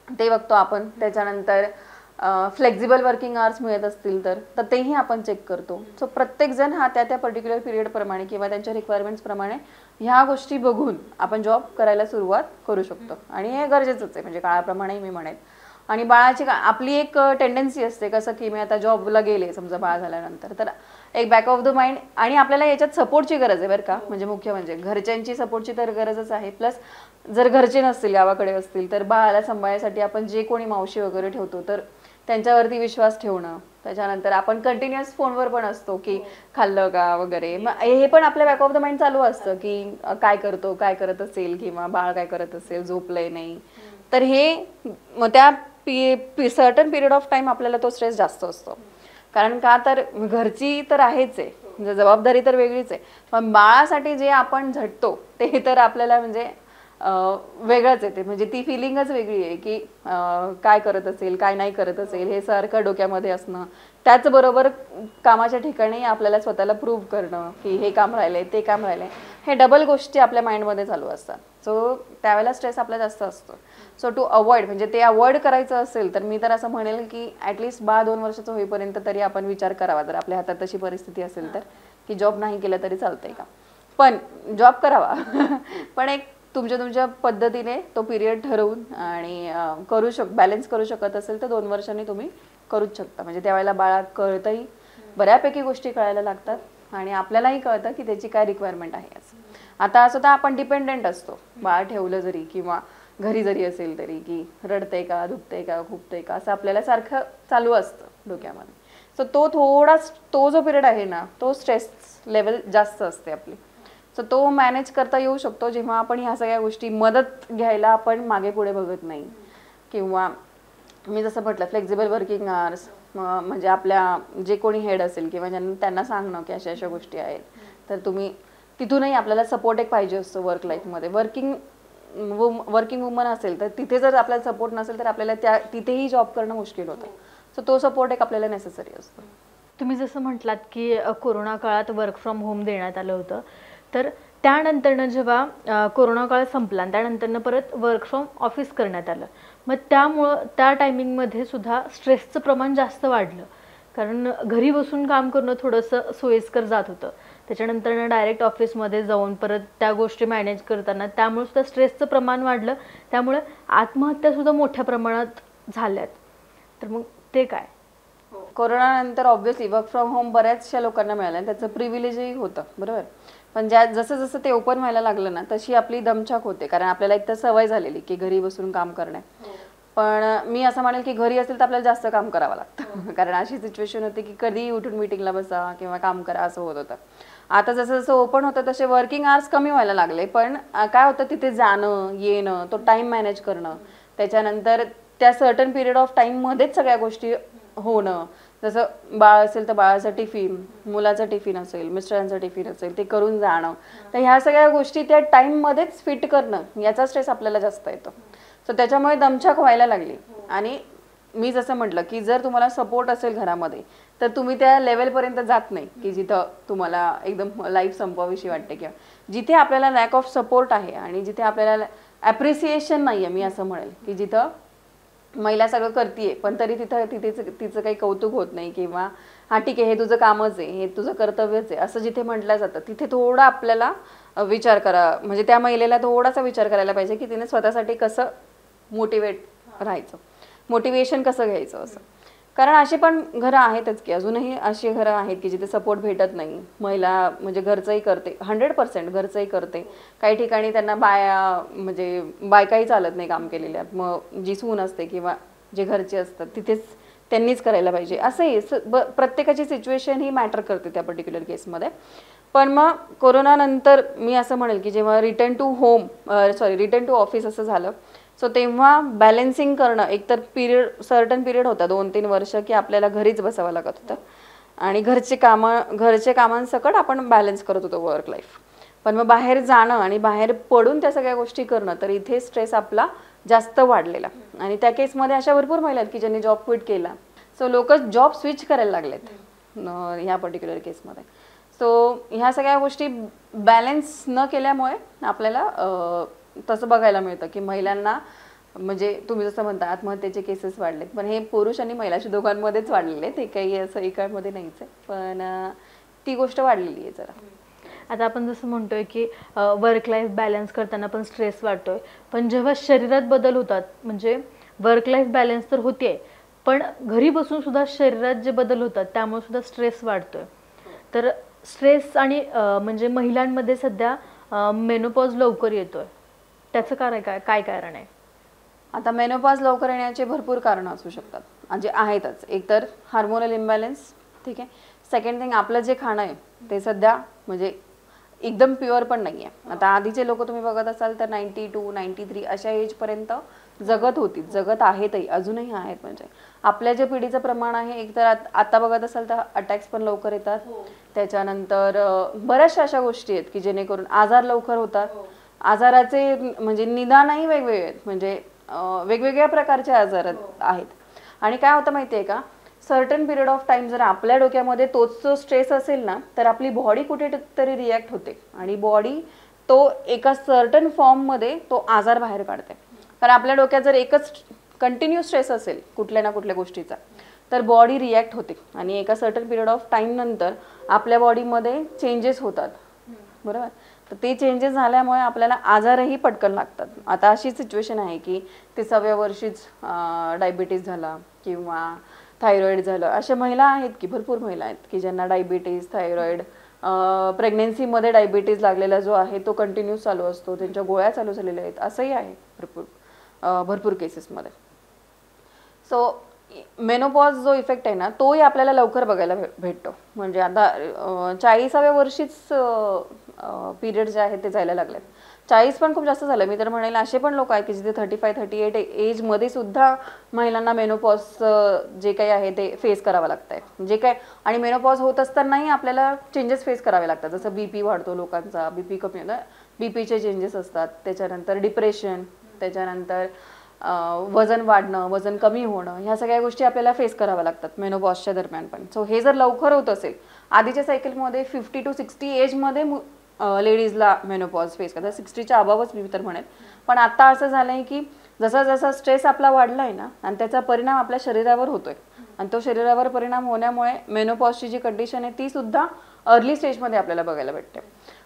ते बघतो आपण. त्याच्यानंतर फ्लेक्झिबल वर्किंग आवर्स मिळत असतील तर तेही आपण चेक करतो. सो प्रत्येकजण हा त्या पर्टिक्युलर पिरियडप्रमाणे किंवा त्यांच्या रिक्वायरमेंट्सप्रमाणे ह्या गोष्टी बघून आपण जॉब करायला सुरुवात करू शकतो. आणि हे गरजेचंच आहे, म्हणजे काळाप्रमाणे मी म्हणेन. आणि बाळाची आपली एक टेंडन्सी असते कसं की मी आता जॉबला गेले समजा बाळ झाल्यानंतर, तर एक बॅक ऑफ द माइंड, आणि आपल्याला याच्यात सपोर्टची गरज आहे बरं का. म्हणजे मुख्य म्हणजे घरच्यांची सपोर्टची तर गरजच आहे. प्लस जर घरचे नसतील, गावाकडे असतील, तर बाळाला सांभाळण्यासाठी आपण जे कोणी मावशी वगैरे ठेवतो तर त्यांच्यावरती विश्वास ठेवणं. त्याच्यानंतर आपण कंटिन्युअस फोनवर पण असतो की खाल्लं का वगैरे, मग हे पण आपल्या बॅक ऑफ द माइंड चालू असतं की काय करतो, काय करत असेल, किंवा बाळ काय करत असेल, झोपलंय नाही. तर हे मग त्या सर्टन पिरियड ऑफ टाइम आपल्याला तो स्ट्रेस जास्त असतो. कारण का तर घरची तर आहेच आहे, म्हणजे जबाबदारी तर वेगळीच आहे, पण बाळासाठी जे आपण झटतो ते तर आपल्याला म्हणजे वेगळंच येते. म्हणजे ती फिलिंगच वेगळी आहे की काय करत असेल, काय नाही करत असेल, हे सारखं डोक्यामध्ये असणं. त्याचबरोबर कामाच्या ठिकाणी आपल्याला स्वतःला प्रूव्ह करणं की हे काम राहिलंय, ते काम राहिलंय, हे डबल गोष्टी आपल्या माइंडमध्ये चालू असतात. सो त्यावेळेला स्ट्रेस आपला जास्त असतो. सो टू अवॉइड, म्हणजे ते अवॉइड करायचं असेल तर मी तर असं म्हणेल की ॲटलिस्ट बाळ 2 वर्षाचं होईपर्यंत तरी आपण विचार करावा, जर आपल्या हातात तशी परिस्थिती असेल तर, की जॉब नाही केलं तरी चालतंय का. पण जॉब करावा पण एक तुमच्या पद्धतीने तो पिरियड ठरवून आणि बॅलन्स करू शकत असेल तर 2 वर्षांनी तुम्ही करूच शकता. म्हणजे त्यावेळेला बाळा कळतही, बऱ्यापैकी गोष्टी कळायला लागतात आणि आपल्यालाही कळतं की त्याची काय रिक्वायरमेंट आहे. आता असं तर आपण डिपेंडेंट असतो, बाळ ठेवलं जरी किंवा घरी जरी असेल तरी, की रडतंय का, दुखतंय का, खुपतंय का, असं आपल्याला सारखं चालू असतं डोक्यामध्ये. सो तो जो पिरियड आहे ना, तो स्ट्रेस लेवल जास्त असते आपली. सो तो मॅनेज करता येऊ शकतो जेव्हा आपण ह्या सगळ्या गोष्टी मदत घ्यायला आपण मागे पुढे बघत नाही. किंवा मी जसं म्हटलं फ्लेक्झिबल वर्किंग आवर्स, म्हणजे आपल्या जे कोणी हेड असेल किंवा त्यांना सांगणं की अशा अशा गोष्टी आहेत, तर तुम्ही तिथूनही आपल्याला सपोर्ट एक पाहिजे असतो वर्क लाईफमध्ये. वर्किंग वुमन असेल तर तिथे जर आपल्याला सपोर्ट नसेल तर आपल्याला तिथेही जॉब करणं मुश्किल होतं. सो तो सपोर्ट एक आपल्याला नेसेसरी असतो. तुम्ही जसं म्हटलात की कोरोना काळात वर्क फ्रॉम होम देण्यात आलं होतं, तर त्यानंतरनं जेव्हा कोरोना काळ संपला त्यानंतरनं परत वर्क फ्रॉम ऑफिस करण्यात आलं, मग त्यामुळं त्या टायमिंगमध्ये सुद्धा स्ट्रेसचं प्रमाण जास्त वाढलं. कारण घरी बसून काम करणं थोडंसं सोयीस्कर जात होतं. त्याच्यानंतर डायरेक्ट ऑफिसमध्ये जाऊन परत त्या गोष्टी मॅनेज करताना त्यामुळे सुद्धा स्ट्रेसचं प्रमाण वाढलं. त्यामुळे आत्महत्यासुद्धा मोठ्या प्रमाणात झाल्यात. तर मग ते काय? कोरोनानंतर ऑब्व्हियसली वर्क फ्रॉम होम बऱ्याचशा लोकांना मिळालं आणि त्याचं प्रिव्हिलेजही होतं, बरोबर. पण जसं जसं ते ओपन व्हायला लागलं ना, तशी आपली दमछाक होते. कारण आपल्याला एक तर सवय झालेली की घरी बसून काम करणे. पण मी असं म्हणेल की घरी असेल तर आपल्याला जास्त काम करावं लागतं. कारण अशी सिच्युएशन होती की कधीही उठून मीटिंगला बसा किंवा काम करा असं होत होतं. आता जसं जसं ओपन होतं तसे वर्किंग आवर्स कमी व्हायला लागले. पण काय होतं, तिथे जाणं येणं, तो टाइम मॅनेज करणं, त्याच्यानंतर त्या सर्टन पिरियड ऑफ टाईममध्येच सगळ्या गोष्टी होणं. जसं बाळ असेल तर बाळाचा टिफिन, मुलाचा टिफिन असेल, मिस्टरांचा टिफिन असेल, ते करून जाणं. तर ह्या सगळ्या गोष्टी त्या टाईममध्येच फिट करणं, याचा स्ट्रेस आपल्याला जास्त येतो. सो त्याच्यामुळे दमछाक व्हायला लागली. आणि मी जसं म्हटलं की जर तुम्हाला सपोर्ट असेल घरामध्ये तर तुम्ही त्या लेवलपर्यंत जात नाही की जिथं तुम्हाला एकदम लाईफ संपवावीशी वाटते, किंवा जिथे आपल्याला लॅक ऑफ सपोर्ट आहे आणि जिथे आपल्याला ॲप्रिसिएशन नाही आहे. मी असं म्हणेल की जिथं महिला सगळं करतीये पण तरी तिचं काही कौतुक होत नाही, किंवा हा ठीक आहे हे तुझं कामच आहे, हे तुझं कर्तव्यच आहे, असं जिथे म्हटलं जातं तिथे थोडा आपल्याला विचार करा. म्हणजे त्या महिलेला थोडासा विचार करायला पाहिजे की तिने स्वतःसाठी कसं मोटिवेट राहायचं, मोटिवेशन कसं घ्यायचं असं. कारण अशी पण घरं आहेतच की, अजूनही अशी घरं आहेत की जिथे सपोर्ट भेटत नाही. महिला म्हणजे घरचंही करते, 100% घरचंही करते. काही ठिकाणी त्यांना म्हणजे बायकाही चालत नाही काम केलेल्या, मग जी सून असते किंवा जे घरचे असतात तिथेच त्यांनीच करायला पाहिजे. असंही प्रत्येकाची सिच्युएशन ही मॅटर करते त्या पर्टिक्युलर केसमध्ये. पण मग कोरोनानंतर मी असं म्हणेल की जेव्हा रिटर्न टू ऑफिस असं झालं, सो तेव्हा बॅलेन्सिंग करणं, एकतर सर्टन पिरियड होता 2-3 वर्ष की आपल्याला घरीच बसावं लागत होतं आणि घरचे कामांसकट आपण बॅलन्स करत होतो वर्क लाईफ. पण मग बाहेर जाणं आणि बाहेर पडून त्या सगळ्या गोष्टी करणं, तर इथे स्ट्रेस आपला जास्त वाढलेला. आणि त्या केसमध्ये अशा भरपूर महिला आहेत की ज्यांनी जॉब क्विट केला. सो लोक जॉब स्विच करायला लागलेत ह्या पर्टिक्युलर केसमध्ये. सो ह्या सगळ्या गोष्टी बॅलन्स न केल्यामुळे आपल्याला तसं बघायला मिळतं की महिलांना, म्हणजे तुम्ही जसं म्हणता आत्महत्येचे केसेस वाढलेत, पण हे पुरुष आणि महिलाच्या दोघांमध्येच वाढलेले आहेत. हे काही असं एकामध्ये नाहीच आहे, पण ती गोष्ट वाढलेली आहे जरा. आता आपण जसं म्हणतोय की वर्क लाईफ बॅलन्स करताना पण स्ट्रेस वाढतोय, पण जेव्हा शरीरात बदल होतात, म्हणजे वर्क लाईफ बॅलन्स तर होते पण घरी बसून सुद्धा शरीरात जे बदल होतात त्यामुळे सुद्धा स्ट्रेस वाढतोय. तर स्ट्रेस आणि म्हणजे महिलांमध्ये सध्या मेनोपॉज लवकर येतोय, त्याचं काय कारण आहे? आता मेनोपॉज लवकर येण्याचे भरपूर कारणं असू शकतात, म्हणजे आहेतच. एक तर हार्मोनल इम्बॅलन्स, ठीक आहे. सेकंड थिंग, आपलं जे खाणं आहे ते सध्या म्हणजे एकदम प्युअर पण नाही आहे. आता आधीचे लोक तुम्ही बघत असाल तर 92, 93 अशा एजपर्यंत जगत आहेतही, अजूनही आहेत. म्हणजे आपल्या जे पिढीचं प्रमाण आहे, एक तर आता बघत असाल तर अटॅक्स पण लवकर येतात. त्याच्यानंतर बऱ्याचशा अशा गोष्टी आहेत की जेणेकरून आजार लवकर होतात. आजाराचे म्हणजे निदानही वेगवेगळे आहेत, म्हणजे वेगवेगळ्या प्रकारचे आजार आहेत. आणि काय होतं माहिती आहे का, सर्टन पिरियड ऑफ टाइम जर आपल्या डोक्यामध्ये तोच जो स्ट्रेस असेल ना, तर आपली बॉडी कुठेतरी रिॲक्ट होते आणि बॉडी तो एका सर्टन फॉर्ममध्ये तो आजार बाहेर काढते. कारण आपल्या डोक्यात जर एकच कंटिन्यू स्ट्रेस असेल कुठल्या ना कुठल्या गोष्टीचा, तर बॉडी रिॲक्ट होते आणि एका सर्टन पिरियड ऑफ टाइम नंतर आपल्या बॉडीमध्ये चेंजेस होतात, बरोबर. तर ते चेंजेस झाल्यामुळे आपल्याला आजारही पटकन लागतात. आता अशी सिच्युएशन आहे की 30व्या वर्षीच डायबिटीज झाला, किंवा थायरॉईड झालं, अशा महिला आहेत की भरपूर महिला आहेत की ज्यांना डायबिटीज, थायरॉईड, प्रेग्नेन्सीमध्ये डायबिटीज लागलेला जो आहे तो कंटिन्यूस चालू असतो, त्यांच्या गोळ्या चालू झालेल्या आहेत, असंही आहे भरपूर केसेसमध्ये. सो मेनोपॉज जो इफेक्ट आहे ना तोही आपल्याला लवकर बघायला भेटतो. म्हणजे आता 40व्या वर्षीच पिरियड जे आहेत ते जायला लागलेत. 40 पण खूप जास्त झालं. मी तर म्हणेल असे पण लोक आहेत की जिथे 35-38 एजमध्ये सुद्धा महिलांना मेनोपॉज जे काही आहे ते फेस करावं लागतंय जे काय. आणि मेनोपॉज होत असतानाही आपल्याला चेंजेस फेस करावे लागतात. जसं BP वाढतो लोकांचा, BP कमी होतं, BPचे चेंजेस असतात, त्याच्यानंतर डिप्रेशन, त्याच्यानंतर वजन वाढणं, वजन कमी होणं, ह्या सगळ्या गोष्टी आपल्याला फेस कराव्या लागतात मेनोपॉजच्या दरम्यान पण. सो हे जर लवकर होत असेल, आधीच्या सायकलमध्ये 50 to 60 एजमध्ये लेडीजला मेनोपॉज फेस करतात, 60च्या अबावच मी तर म्हणेल. पण आता असं झालंय की जसा जसा स्ट्रेस आपला वाढलाय ना आणि त्याचा परिणाम आपल्या शरीरावर होतोय आणि तो शरीरावर परिणाम होण्यामुळे मेनोपॉजची जी कंडिशन आहे ती सुद्धा अर्ली स्टेजमध्ये आपल्याला बघायला भेटते.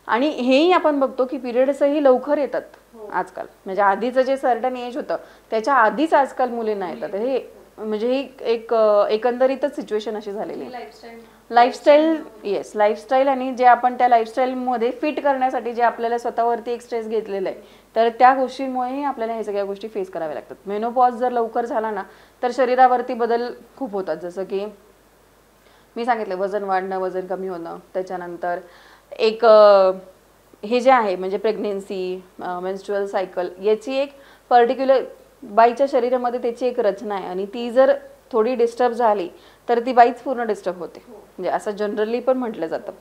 आणि हेही आपण बघतो की पिरियड्सही लवकर येतात आजकाल. म्हणजे आधीचं जे सर्टन एज होतं त्याच्या आधीच आजकाल मुलींना येतात. हे म्हणजे ही एक एकंदरीतच सिच्युएशन अशी झालेली आहे. Lifestyle, yes, lifestyle. आणि जे आपण त्या लाईफस्टाईलमध्ये फिट करण्यासाठी जे आपल्याला स्वतःवरती एक स्ट्रेस घेतलेलं आहे तर त्या गोष्टींमुळेही आपल्याला हे सगळ्या गोष्टी फेस कराव्या लागतात. मेनोपॉज जर लवकर झाला ना तर शरीरावरती बदल खूप होतात. जसं की मी सांगितलं वजन वाढणं, वजन कमी होणं, त्याच्यानंतर एक हे जे आहे म्हणजे प्रेग्नेन्सी, मेन्स्ट्रुअल सायकल, याची एक पर्टिक्युलर बाईच्या शरीरामध्ये त्याची एक रचना आहे आणि ती जर थोडी डिस्टर्ब झाली तर ती बाईच पूर्ण डिस्टर्ब होते. म्हणजे असं जनरली पण म्हटलं जातं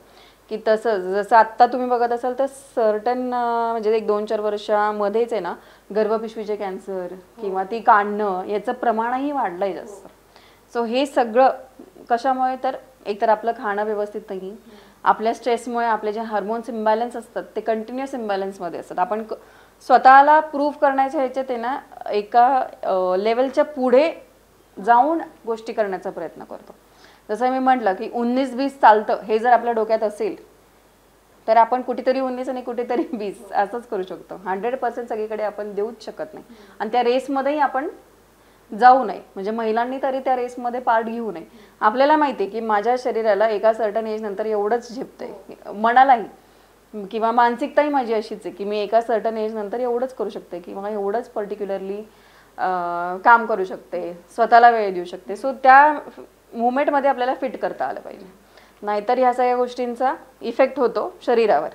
की तसं जसं आत्ता तुम्ही बघत असाल तर सर्टन म्हणजे एक 2-4 वर्षामध्येच आहे ना गर्भपिशवीचे कॅन्सर किंवा ती काढणं याचं प्रमाणही वाढलंय जास्त. सो हे सगळं कशामुळे तर एकतर आपलं खाणं व्यवस्थित नाही, आपल्या स्ट्रेसमुळे आपले जे हार्मोन्स इम्बॅलन्स असतात ते कंटिन्युअस इम्बॅलन्समध्ये असतात. आपण स्वतःला प्रूव्ह करण्याच्या ह्याच्यात आहे ना एका लेवलच्या पुढे जाऊन गोष्टी करण्याचा प्रयत्न करतो. जसं मी म्हटलं की 19-20 चालतं हे जर आपल्या डोक्यात असेल तर आपण कुठेतरी 19 आणि कुठेतरी 20 असंच करू शकतो. 100% सगळीकडे आपण देऊच शकत नाही आणि त्या रेसमध्येही आपण जाऊ नये. म्हणजे महिलांनी तरी त्या रेसमध्ये पार्ट घेऊ नये. आपल्याला माहिती आहे की माझ्या शरीराला एका सर्टन एज नंतर एवढंच झेपतंय, मनालाही किंवा मानसिकताही माझी अशीच आहे की मी एका सर्टन एज नंतर एवढंच करू शकते किंवा एवढंच पर्टिक्युलरली काम करू शकते, स्वतःला वेळ देऊ शकते. सो त्या मुवमेंटमध्ये आपल्याला फिट करता आलं पाहिजे, नाहीतर ह्या सगळ्या गोष्टींचा इफेक्ट होतो शरीरावर.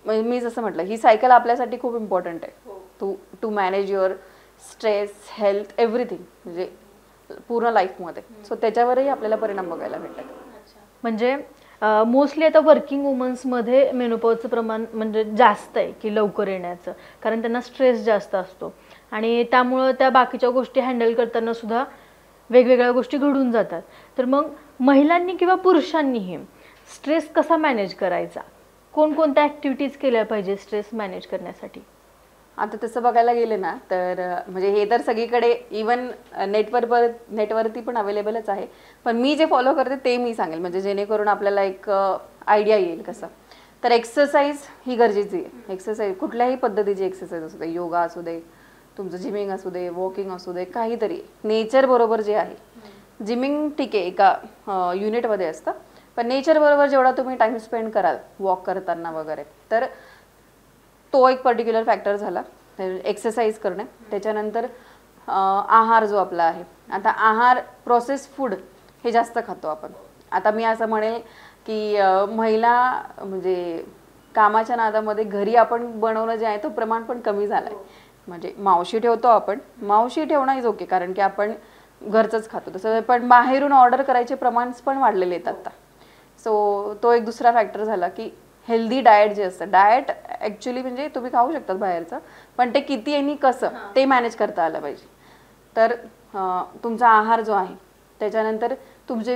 मी जसं म्हटलं ही सायकल आपल्यासाठी खूप इम्पॉर्टंट आहे to manage your stress, health, everything, म्हणजे पूर्ण लाईफमध्ये. सो त्याच्यावरही आपल्याला परिणाम बघायला भेटतात. म्हणजे मोस्टली आता वर्किंग वुमन्समध्ये मेनोपॉजचं प्रमाण म्हणजे जास्त आहे की लवकर येण्याचं, कारण त्यांना स्ट्रेस जास्त असतो आणि त्यामुळं त्या बाकीच्या गोष्टी हँडल करताना सुद्धा वेगवेगळ्या गोष्टी घडून जातात. तर मग महिलांनी किंवा पुरुषांनीही स्ट्रेस कसा मॅनेज करायचा, कोणकोणत्या ॲक्टिव्हिटीज केल्या पाहिजे स्ट्रेस मॅनेज करण्यासाठी? आता तसं बघायला गेले ना तर म्हणजे हे तर सगळीकडे इवन नेटवरती पण अवेलेबलच आहे. पण मी जे फॉलो करते ते मी सांगेल म्हणजे जेणेकरून आपल्याला एक आयडिया येईल कसं. तर एक्सरसाइज ही गरजेची आहे. एक्सरसाइज कुठल्याही पद्धतीची एक्सरसाइज असू दे, योगा असू दे, तुमचं जिमिंग असू दे, वॉकिंग असू दे, काहीतरी नेचर बरोबर जे आहे. जिमिंग ठीक आहे एका युनिटमध्ये असतं, पण नेचर बरोबर जेवढा तुम्ही टाइम स्पेंड कराल वॉक करताना वगैरे तर तो एक पर्टिक्युलर फॅक्टर झाला. एक्सरसाइज करणे, त्याच्यानंतर आहार जो आपला आहे. आता आहार प्रोसेस फूड हे जास्त खातो आपण. आता मी असं म्हणेल की महिला म्हणजे कामाच्या नादामध्ये घरी आपण बनवणं जे आहे तो प्रमाण पण कमी झालं आहे. म्हणजे मावशी ठेवतो आपण, मावशी ठेवणं इज ओके कारण की आपण घरचंच खातो. तसं पण बाहेरून ऑर्डर करायचे प्रमाण पण वाढलेले आहेत आता. सो तो एक दुसरा फॅक्टर झाला की हेल्दी डाएट जे असतं, डाएट ॲक्च्युली म्हणजे तुम्ही खाऊ शकतात बाहेरचं, पण ते किती आणि कसं ते मॅनेज करता आलं पाहिजे. तर तुमचा आहार जो आहे, त्याच्यानंतर तुमचे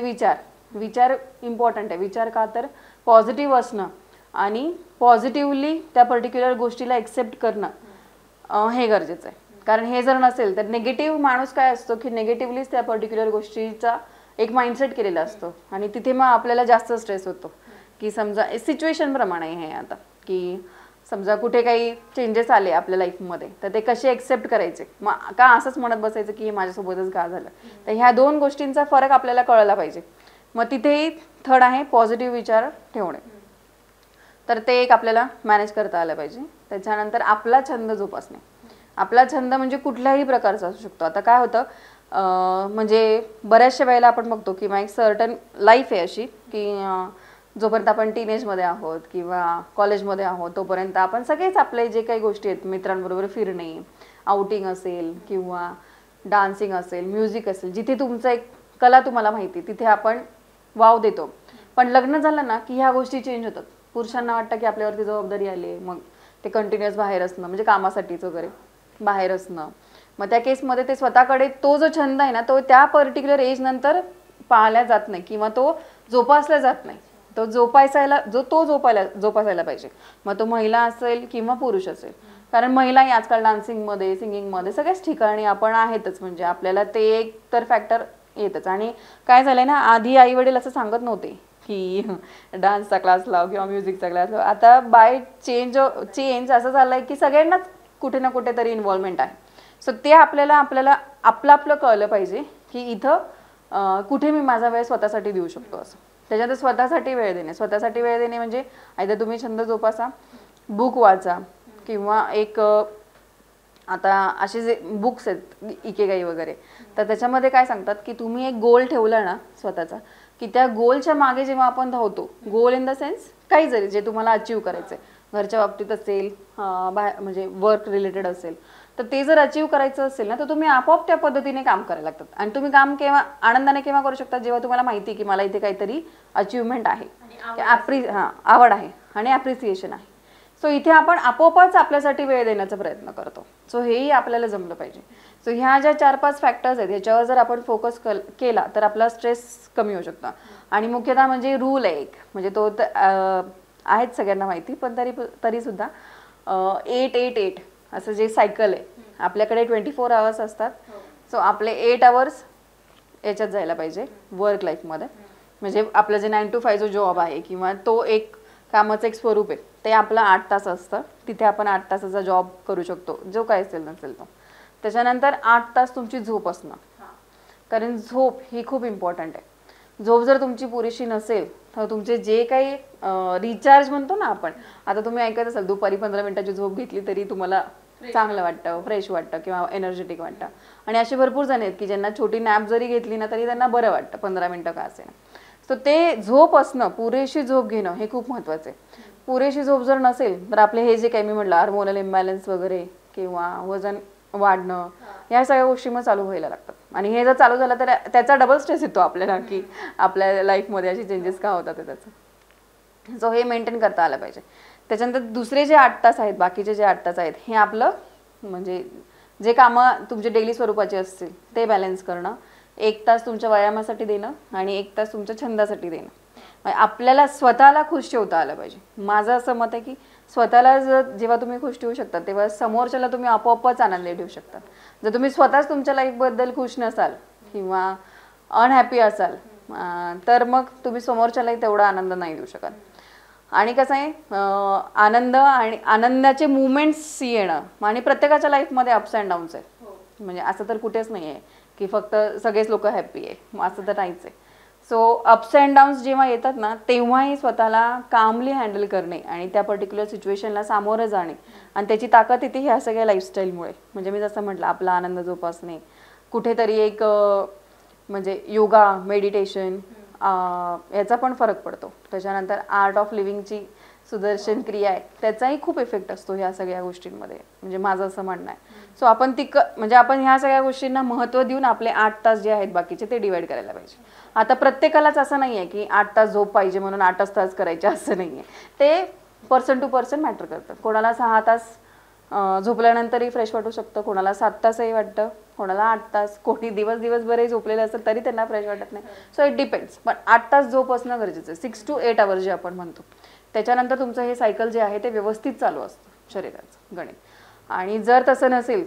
विचार इम्पॉर्टंट आहे. विचार का तर पॉझिटिव्ह असणं आणि पॉझिटिव्हली त्या पर्टिक्युलर गोष्टीला एक्सेप्ट करणं हे गरजेचं आहे. कारण हे जर नसेल तर निगेटिव्ह माणूस काय असतो की निगेटिव्हलीच त्या पर्टिक्युलर गोष्टीचा एक माइंडसेट केलेला असतो आणि तिथे मग आपल्याला जास्त स्ट्रेस होतो. की समजा सिच्युएशन प्रमाणे हे आता की समजा कुठे काही चेंजेस आले आपल्या लाईफमध्ये तर ते कसे एक्सेप्ट करायचे, मग का असंच म्हणत बसायचं की हे माझ्यासोबतच का झालं. तर ह्या दोन गोष्टींचा फरक आपल्याला कळला पाहिजे. मग तिथेही थर्ड आहे पॉझिटिव्ह विचार ठेवणे. तर ते एक आपल्याला मॅनेज करता आलं पाहिजे. त्याच्यानंतर आपला छंद जोपासणे. आपला छंद म्हणजे कुठल्याही प्रकारचा असू शकतो. आता काय होतं म्हणजे बऱ्याचशा वेळेला आपण बघतो की एक सर्टन लाईफ आहे अशी की जोपर्यंत आपण टीनेजमध्ये आहोत किंवा कॉलेजमध्ये आहोत तोपर्यंत आपण सगळेच आपले जे काही गोष्टी आहेत मित्रांबरोबर फिरणे, आउटिंग असेल किंवा डान्सिंग असेल, म्युझिक असेल, जिथे तुमचं एक कला तुम्हाला माहिती तिथे आपण वाव देतो. पण लग्न झालं ना की ह्या गोष्टी चेंज होतात. पुरुषांना वाटतं की आपल्यावरती जबाबदारी आली, मग ते कंटिन्युअस बाहेर असणं म्हणजे कामासाठीच वगैरे बाहेर असणं. मग त्या केसमध्ये ते स्वतःकडे तो जो छंद आहे ना तो त्या पर्टिक्युलर एज नंतर पाळला जात नाही किंवा तो जोपासला जात नाही. तो जोपासायला पाहिजे. मग तो महिला असेल किंवा पुरुष असेल. कारण महिलाही आजकाल डान्सिंगमध्ये, सिंगिंगमध्ये सगळ्याच ठिकाणी आपण आहेतच. म्हणजे आपल्याला ते एक तर फॅक्टर येतच. आणि काय झालंय ना, आधी आई वडील असं सांगत नव्हते की डान्सचा क्लास लाव किंवा म्युझिकचा क्लास लाव. आता बाय चेंज असं झालंय की सगळ्यांनाच कुठे ना कुठे तरी इन्व्हॉल्वमेंट आहे. सो ते आपल्याला आपलं कळलं पाहिजे की इथं कुठे मी माझा वेळ स्वतःसाठी देऊ शकतो असं. त्याच्यानंतर स्वतःसाठी वेळ देणे म्हणजे आयदर तुम्ही छंद जोपासा, बुक वाचा किंवा एक आता असे जे बुक्स आहेत इकेगाई वगैरे, तर त्याच्यामध्ये काय सांगतात की तुम्ही एक गोल ठेवला ना स्वतःचा की त्या गोलच्या मागे जेव्हा आपण धावतो, गोल इन द सेन्स काही जरी जे तुम्हाला अचीव करायचंय, घरच्या बाबतीत असेल, म्हणजे वर्क रिलेटेड असेल, तर ते जर अचीव करायचं असेल ना तर तुम्ही आपोआप त्या पद्धतीने काम करायला लागतात. आणि तुम्ही काम केव्हा आनंदाने केव्हा करू शकता, जेव्हा तुम्हाला माहिती की मला इथे काहीतरी अचीवमेंट आहे, आवड आहे आणि ॲप्रिसिएशन आहे. सो इथे आपण आपोआपच आपल्यासाठी वेळ देण्याचा प्रयत्न करतो. सो हेही आपल्याला जमलं पाहिजे. सो ह्या ज्या 4-5 फॅक्टर्स आहेत याच्यावर जर आपण फोकस केला तर आपला स्ट्रेस कमी होऊ शकतो. आणि मुख्यतः म्हणजे रूल आहे एक, म्हणजे तो आहेच सगळ्यांना माहिती, पण तरी सुद्धा 8-8-8 असं जे सायकल आहे, आपल्याकडे 24 आवर्स असतात. सो आपले 8 आवर्स याच्यात जायला पाहिजे वर्क लाईफमध्ये. म्हणजे आपलं जे 9 to 5 जो जॉब आहे किंवा तो एक कामाचं एक स्वरूप आहे ते आपलं 8 तास असतं. तिथे आपण 8 तासाचा जॉब करू शकतो, जो काय असेल नसेल तो. त्याच्यानंतर 8 तास तुमची झोप असणं, कारण झोप ही खूप इम्पॉर्टंट आहे. झोप जर तुमची पुरेशी नसेल तर तुमचे जे काही रिचार्ज म्हणतो ना आपण, आता तुम्ही ऐकत असाल दुपारी 15 मिनिटाची झोप घेतली तरी तुम्हाला चांगलं वाटतं, फ्रेश वाटतं किंवा एनर्जेटिक वाटतं. आणि असे भरपूर जण आहेत की ज्यांना छोटी नॅप जरी घेतली ना तरी त्यांना बरं वाटतं 15 मिनिटं का असेल. सो ते झोप असणं, पुरेशी झोप घेणं हे खूप महत्त्वाचं आहे. पुरेशी झोप जर नसेल तर आपले हे जे काही मी म्हटलं हार्मोनल इम्बॅलन्स वगैरे किंवा वजन वाढणं, या सगळ्या गोष्टी मग चालू व्हायला लागतात. आणि हे जर चालू झालं तर त्याचा डबल स्ट्रेस येतो आपल्याला की आपल्या लाईफमध्ये असे चेंजेस का होतात त्याचं. सो हे मेंटेन करता आलं पाहिजे. त्याच्यानंतर दुसरे जे 8 तास आहेत, बाकीचे जे 8 तास आहेत, हे आपलं म्हणजे जे कामं तुमचे डेली स्वरूपाचे असतील ते बॅलन्स करणं. 1 तास तुमच्या व्यायामासाठी देणं आणि 1 तास तुमच्या छंदासाठी देणं. आपल्याला स्वतःला खुश ठेवता आलं पाहिजे. माझं असं मत आहे की स्वतःला जेव्हा तुम्ही खुश ठेवू शकता तेव्हा समोरच्याला तुम्ही आपोआपच आनंदी ठेवू शकता. जर तुम्ही स्वतःच तुमच्या लाईफबद्दल खुश नसाल किंवा अनहॅपी असाल तर मग तुम्ही समोरच्यालाही तेवढा आनंद नाही देऊ शकत. आणि कसं आहे, आनंद आणि आनंदाचे मुवमेंट्स येणं आणि प्रत्येकाच्या लाईफमध्ये अप्स अँड डाऊन्स आहेत. म्हणजे असं तर कुठेच नाही आहे की फक्त सगळेच लोक हॅप्पी आहे, असं तर नाहीच आहे. सो अप्स अँड डाऊन्स जेव्हा येतात ना तेव्हाही स्वतःला कामली हँडल करणे आणि त्या पर्टिक्युलर सिच्युएशनला सामोरं जाणे आणि त्याची ताकद येते ह्या सगळ्या लाईफस्टाईलमुळे. म्हणजे मी जसं म्हटलं आपला आनंद जोपासणे, कुठेतरी एक म्हणजे योगा, मेडिटेशन याचा पण फरक पडतो. त्याच्यानंतर आर्ट ऑफ लिव्हिंगची सुदर्शन क्रिया आहे, त्याचाही खूप इफेक्ट असतो ह्या सगळ्या गोष्टींमध्ये, म्हणजे माझं असं म्हणणं आहे. सो आपण म्हणजे आपण ह्या सगळ्या गोष्टींना महत्त्व देऊन आपले 8 तास जे आहेत बाकीचे ते डिवाइड करायला पाहिजे. आता प्रत्येकालाच असं नाही आहे की 8 तास झोप पाहिजे म्हणून 8च तास करायचे असं नाही आहे. ते पर्सन टू पर्सन मॅटर करतं. कोणाला 6 तास झोपल्यानंतरही फ्रेश वाटू शकतं, कोणाला 7 तासही वाटतं, कोणाला 8 तास, कोणी दिवसभरही झोपलेले असतात तरी त्यांना फ्रेश वाटत नाही. So it depends. पण 8 तास झोप असणं गरजेचं आहे. 6 to 8 आवर्स जे आपण म्हणतो. त्याच्यानंतर तुमचं हे सायकल जे आहे ते व्यवस्थित चालू असतं शरीराचं गणित. आणि जर तसं नसेल,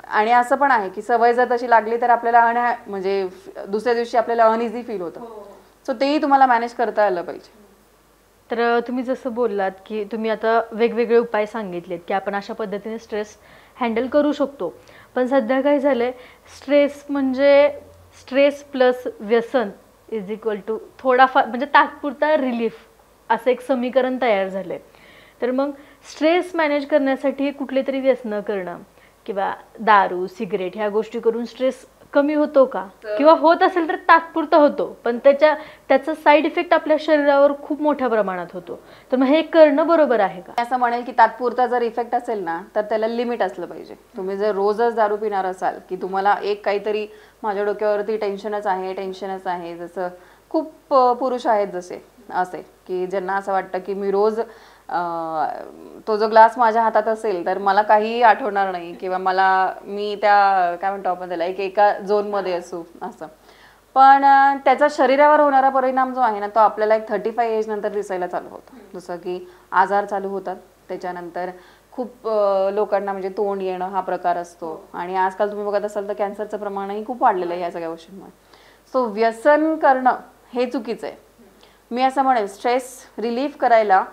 आणि असं पण आहे की सवय जर तशी लागली तर आपल्याला म्हणजे दुसऱ्या दिवशी आपल्याला अनइझी फील होतं. सो तेही तुम्हाला मॅनेज करता आलं पाहिजे. तर तुम्ही जसं बोललात की तुम्ही आता वेगवेगळे उपाय सांगितलेत की आपण अशा पद्धतीने स्ट्रेस हँडल करू शकतो. पण सध्या काय झालंय, स्ट्रेस म्हणजे स्ट्रेस प्लस व्यसन इज इक्वल टू थोडाफार म्हणजे तात्पुरता रिलीफ असं एक समीकरण तयार झालंय. तर मग स्ट्रेस मॅनेज करण्यासाठी कुठले तरी व्यसनं करणं किंवा दारू सिगरेट ह्या गोष्टी करून स्ट्रेस कमी होतो का? किंवा होत असेल तर तात्पुरता होतो, पण त्याचा साईड इफेक्ट आपल्या शरीरावर खूप मोठ्या प्रमाणात होतो. तर मग हे करणं बरोबर आहे का? असं म्हणेल की तात्पुरता जर इफेक्ट असेल ना तर त्याला लिमिट असलं पाहिजे. तुम्ही जर रोजच दारू पिणार असाल की तुम्हाला एक काहीतरी माझ्या डोक्यावरती टेन्शनच आहे, जसं खूप पुरुष आहेत जसे असे की ज्यांना असं वाटतं की मी रोज तो जो ग्लास माझ्या हातात असेल तर मला काहीही आठवणार नाही किंवा मी त्या काय म्हणतो आपण त्याला एका झोनमध्ये असू असं. पण त्याचा शरीरावर होणारा परिणाम जो आहे ना तो आपल्याला एक 35 एज नंतर दिसायला चालू होतो. जसं की आजार चालू होतात, त्याच्यानंतर खूप लोकांना म्हणजे तोंड येणं हा प्रकार असतो. आणि आजकाल तुम्ही बघत असाल तर कॅन्सरचं प्रमाणही खूप वाढलेलं आहे या सगळ्या गोष्टींमुळे. सो व्यसन करणं हे चुकीचं आहे. मी असं म्हणेल स्ट्रेस रिलीफ करायला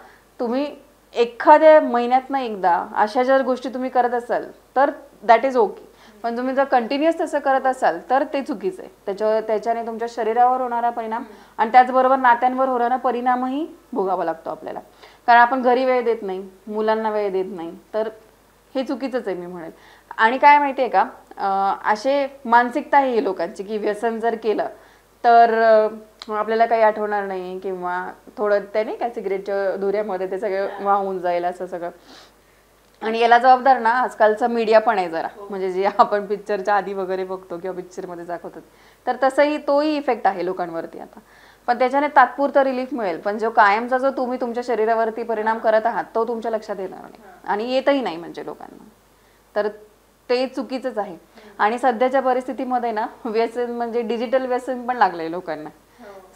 तुम्ही एखाद्या महिन्यातनं एकदा अशा जर गोष्टी तुम्ही करत असाल तर दॅट इज ओके. पण तुम्ही जर कंटिन्युअस तसं करत असाल तर ते चुकीचं आहे. त्याच्याने तुमच्या शरीरावर होणारा परिणाम आणि त्याचबरोबर नात्यांवर होणारा परिणामही भोगावा लागतो आपल्याला. कारण आपण घरी वेळ देत नाही, मुलांना वेळ देत नाही, तर हे चुकीचंच आहे मी म्हणेल. आणि काय माहिती आहे का, असे मानसिकता आहे लोकांची की व्यसन जर केलं तर आपल्याला काही आठवणार नाही किंवा थोडं त्याने काय सिगरेटच्या धुऱ्यामध्ये ते सगळं वाहून जाईल असं सगळं. आणि याला जबाबदार ना आजकालचा मीडिया पण आहे जरा, म्हणजे जे आपण पिक्चरच्या आधी वगैरे बघतो किंवा पिक्चरमध्ये दाखवतात तर तसंही तोही इफेक्ट आहे लोकांवरती आता. पण त्याच्याने तात्पुरता रिलीफ मिळेल, पण जो कायमचा जो तुम्ही तुमच्या शरीरावरती परिणाम करत आहात तो तुमच्या लक्षात येणार नाही आणि येतही नाही म्हणजे लोकांना. तर ते चुकीचंच आहे. आणि सध्याच्या परिस्थितीमध्ये ना व्यसन म्हणजे डिजिटल व्यसन पण लागलंय लोकांना.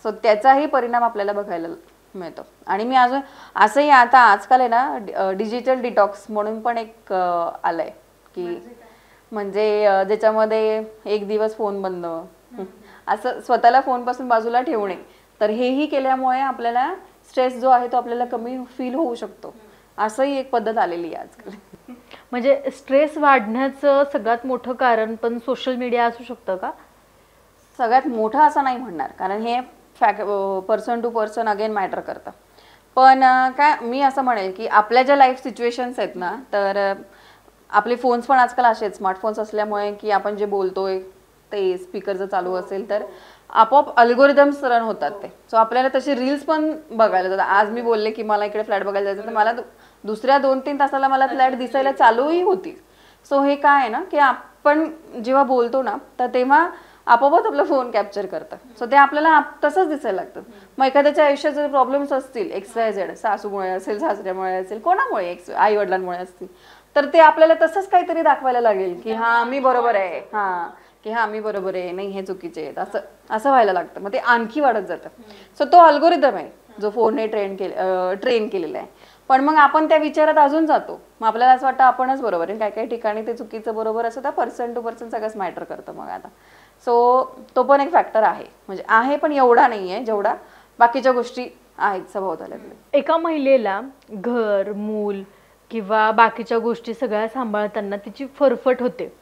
सो त्याचाही परिणाम आपल्याला बघायला मिळतो. आणि मी अजून असंही आता आजकाल आहे ना डिजिटल डिटॉक्स म्हणून पण एक आलंय की म्हणजे ज्याच्यामध्ये एक दिवस फोन बंद असं स्वतःला फोनपासून बाजूला ठेवणे. तर हेही केल्यामुळे आपल्याला स्ट्रेस जो आहे तो आपल्याला कमी फील होऊ शकतो. असंही एक पद्धत आलेली आहे आजकाल. म्हणजे स्ट्रेस वाढण्याचं सगळ्यात मोठं कारण पण सोशल मीडिया असू शकतं का? सगळ्यात मोठं असं नाही म्हणणार, कारण हे person to person again matter करतं. पण काय मी असं म्हणेल की आपल्या ज्या लाईफ सिच्युएशन्स आहेत ना, तर आपले फोन्स पण आजकाल असे आहेत स्मार्टफोन्स असल्यामुळे की आपण जे बोलतोय ते स्पीकर जर चालू असेल तर आपोआप अल्गोरिदम्स रन होतात ते. सो आपल्याला तसे रील्स पण बघायला जातात. आज मी बोलले की मला इकडे फ्लॅट बघायला जायचं तर मला दुसऱ्या 2-3 तासाला मला फ्लॅट दिसायला चालूही होती. सो हे काय आहे ना की आपण जेव्हा बोलतो ना तर तेव्हा आपोआपच आपला फोन कॅप्चर करतं. सो ते आपल्याला तसंच दिसायला लागतं. मग एखाद्याच्या आयुष्यात जर प्रॉब्लेम्स असतील XYZ, सासूमुळे असेल, सासऱ्यामुळे असेल, कोणामुळे आई वडिलांमुळे असतील, तर ते आपल्याला तसंच काहीतरी दाखवायला लागेल की हा मी बरोबर आहे, मी बरोबर आहे, नाही हे चुकीचे आहेत, असं व्हायला लागतं. मग ते आणखी वाढत जातं. सो तो अल्गोरिदम आहे जो फोनने ट्रेन केलेला आहे. पण मग आपण त्या विचारात अजून जातो. मग आपल्याला असं वाटतं आपणच बरोबर आहे. काही ठिकाणी ते चुकीचं बरोबर असं त्या पर्सन टू पर्सन सगळंच मॅटर करतं मग आता. सो तो पण एक फॅक्टर आहे, म्हणजे आहे पण एवढा नाही आहे जेवढा बाकीच्या गोष्टी आहेत सभोवताली. एका महिलेला घर मूल किंवा बाकीच्या गोष्टी सगळ्या सांभाळताना तिची फरफट होते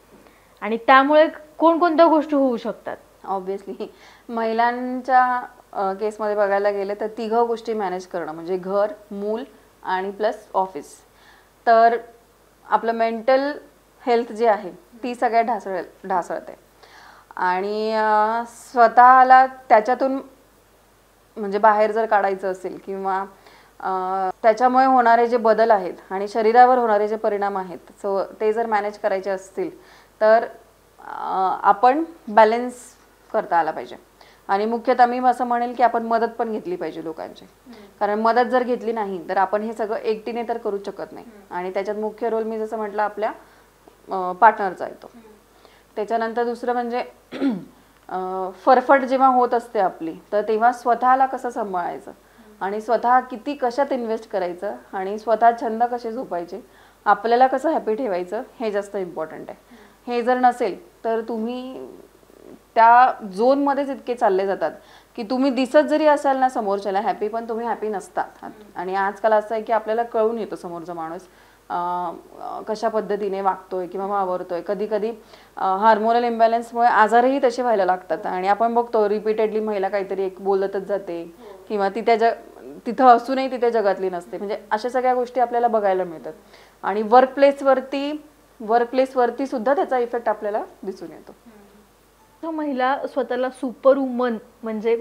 आणि त्यामुळे कोणकोणत्या गोष्टी होऊ शकतात? ऑब्व्हियसली महिलांच्या केसमध्ये बघायला गेलं तर 3 गोष्टी मॅनेज करणं म्हणजे घर, मूल आणि प्लस ऑफिस. तर आपलं मेंटल हेल्थ जी आहे ती सगळ्यात ढासळते. आणि स्वतःला त्याच्यातून म्हणजे बाहेर जर काढायचं असेल किंवा त्याच्यामुळे होणारे जे बदल आहेत आणि शरीरावर होणारे जे परिणाम आहेत सो ते जर मॅनेज करायचे असतील तर आपण बॅलन्स करता आला पाहिजे. आणि मुख्यतः मी असं म्हणेल की आपण मदत पण घेतली पाहिजे लोकांची. कारण मदत जर घेतली नाही तर आपण हे सगळं एकटीने तर करू शकत नाही. आणि त्याच्यात मुख्य रोल मी जसं म्हटलं आपल्या पार्टनरचा येतो. त्याच्यानंतर दुसरं म्हणजे फरफट जेव्हा होत असते आपली तर तेव्हा स्वतःला कसं सांभाळायचं आणि स्वतः किती कशात इन्व्हेस्ट करायचं आणि स्वतः छंद कसे झोपायचे, आपल्याला कसं हॅपी ठेवायचं हे जास्त इम्पॉर्टंट आहे. हे जर नसेल तर तुम्ही त्या झोनमध्येच इतके चालले जातात की तुम्ही दिसत जरी असाल ना समोरच्याला हॅपी, पण तुम्ही हॅपी नसतात. आणि आजकाल असं आहे की आपल्याला कळून येतो समोरचा माणूस कशा पद्धतीने वागतोय किंवा वावरतोय. कधी कधी हार्मोनल इम्बॅलन्समुळे आजारही तसे व्हायला लागतात. आणि आपण बघतो रिपीटेडली महिला काहीतरी एक बोलतच जाते किंवा ती तिथं असूनही तिथे जगातली नसते. म्हणजे अशा सगळ्या गोष्टी आपल्याला बघायला मिळतात. आणि वर्कप्लेसवरती सुद्धा त्याचा इफेक्ट आपल्याला दिसून येतो. तो महिला स्वतःला सुपर वुमन म्हणजे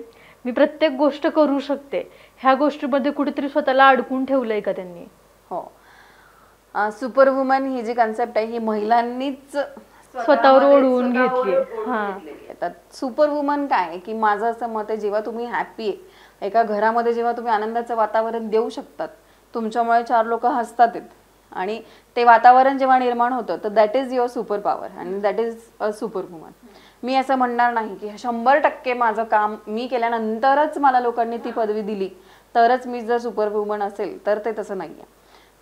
मी प्रत्येक गोष्ट करू शकते ह्या गोष्टीमध्ये कुठेतरी स्वतःला अडकून ठेवलंय का त्यांनी? हो, सुपर वुमन ही जी कन्सेप्ट आहे ही महिलांनीच स्वतःवर ओढवून घेतली. आता सुपर वुमन काय की माझं असं मत आहे, जेव्हा तुम्ही हॅपी आहे एका घरामध्ये, जेव्हा तुम्ही आनंदाचं वातावरण देऊ शकतात, तुमच्यामुळे 4 लोक हसतात आणि ते वातावरण जेव्हा निर्माण होतं तर that is your super power आणि that is a super woman. मी असं म्हणणार नाही की 100% माझं काम मी केल्यानंतरच मला लोकांनी ती पदवी दिली तरच मी जर सुपर वुमन असेल, तर ते तसं नाही आहे.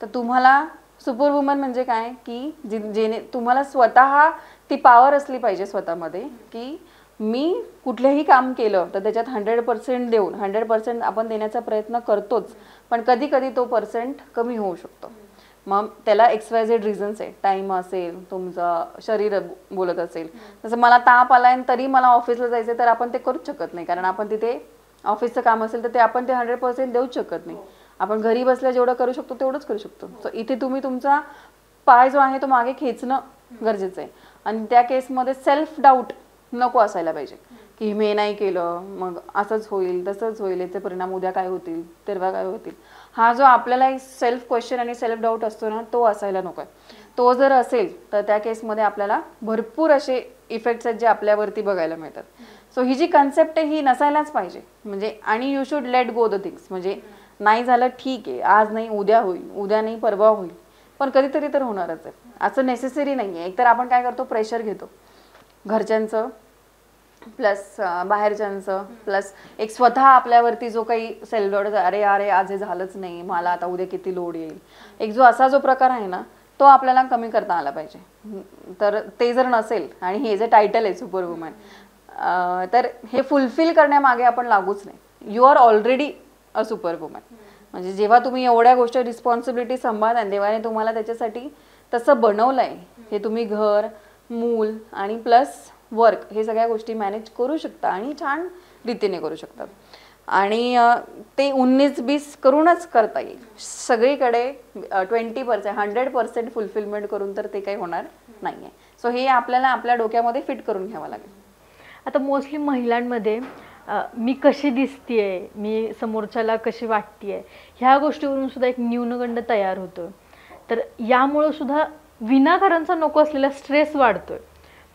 तर तुम्हाला सुपर वुमन म्हणजे काय की जेणे तुम्हाला स्वतः ती पॉवर असली पाहिजे स्वतःमध्ये की मी कुठलंही काम केलं तर त्याच्यात 100% देऊन 100% आपण देण्याचा प्रयत्न करतोच, पण कधी कधी तो पर्सेंट कमी होऊ शकतो. मग त्याला XYZ रिझन्स आहे. टाइम असेल, तुमचं शरीर बोलत असेल. जसं मला ताप आलाय तरी मला ऑफिसला जायचं तर आपण ते करूच शकत नाही, कारण आपण तिथे ऑफिसचं काम असेल तर ते आपण ते 100% देऊच शकत नाही. आपण घरी बसल्या जेवढं करू शकतो तेवढंच करू शकतो. सो इथे तुम्ही तुमचा पाय जो आहे तो मागे खेचणं गरजेचं आहे. आणि त्या केसमध्ये सेल्फ डाऊट नको असायला पाहिजे की मी नाही केलं मग असंच होईल तसंच होईल, याचे परिणाम उद्या काय होतील तेव्हा काय होतील. हा जो आपल्याला सेल्फ क्वेश्चन आणि सेल्फ डाऊट असतो ना, तो असायला नको आहे. तो जर असेल तर त्या केसमध्ये आपल्याला भरपूर असे इफेक्ट्स आहेत जे आपल्यावरती बघायला मिळतात. सो ही जी कन्सेप्ट आहे ही नसायलाच पाहिजे. म्हणजे आणि you should let go the things. म्हणजे नाही झालं ठीक आहे, आज नाही उद्या होईल, उद्या नाही परवा होईल, पण कधीतरी तर होणारच आहे. असं नेसेसरी नाही आहे. एकतर आपण काय करतो, प्रेशर घेतो घरच्यांचं प्लस बाहेरच्यांचं प्लस एक स्वतः आपल्यावरती जो काही सेल्फ डाऊट, अरे आज हे झालंच नाही, मला आता उद्या किती लोड येईल, एक जो असा जो प्रकार आहे ना तो आपल्याला कमी करता आला पाहिजे. तर ते जर नसेल आणि हे जे टायटल आहे सुपर वुमन, तर हे फुलफिल करण्यामागे आपण लागूच नाही. You are already a super woman. म्हणजे जेव्हा तुम्ही एवढ्या गोष्टी रिस्पॉन्सिबिलिटी सांभाळता, देवाने तुम्हाला त्याच्यासाठी तसं बनवलं आहे. हे तुम्ही घर, मूल आणि प्लस वर्क हे सगळ्या गोष्टी मॅनेज करू शकता आणि छान रीतीने करू शकतात. आणि ते 19-20 करूनच करता येईल. सगळीकडे 20% 100% फुलफिलमेंट करून तर ते काही होणार नाही आहे. सो हे आपल्याला आपल्या डोक्यामध्ये फिट करून घ्यावं लागेल. आता मोस्टली महिलांमध्ये मी कशी दिसतीये, मी समोरच्याला कशी वाटतेय, ह्या गोष्टीवरून सुद्धा एक न्यूनगंड तयार होतो. तर यामुळे सुद्धा विनाकारणचा नको असलेला स्ट्रेस वाढतोय.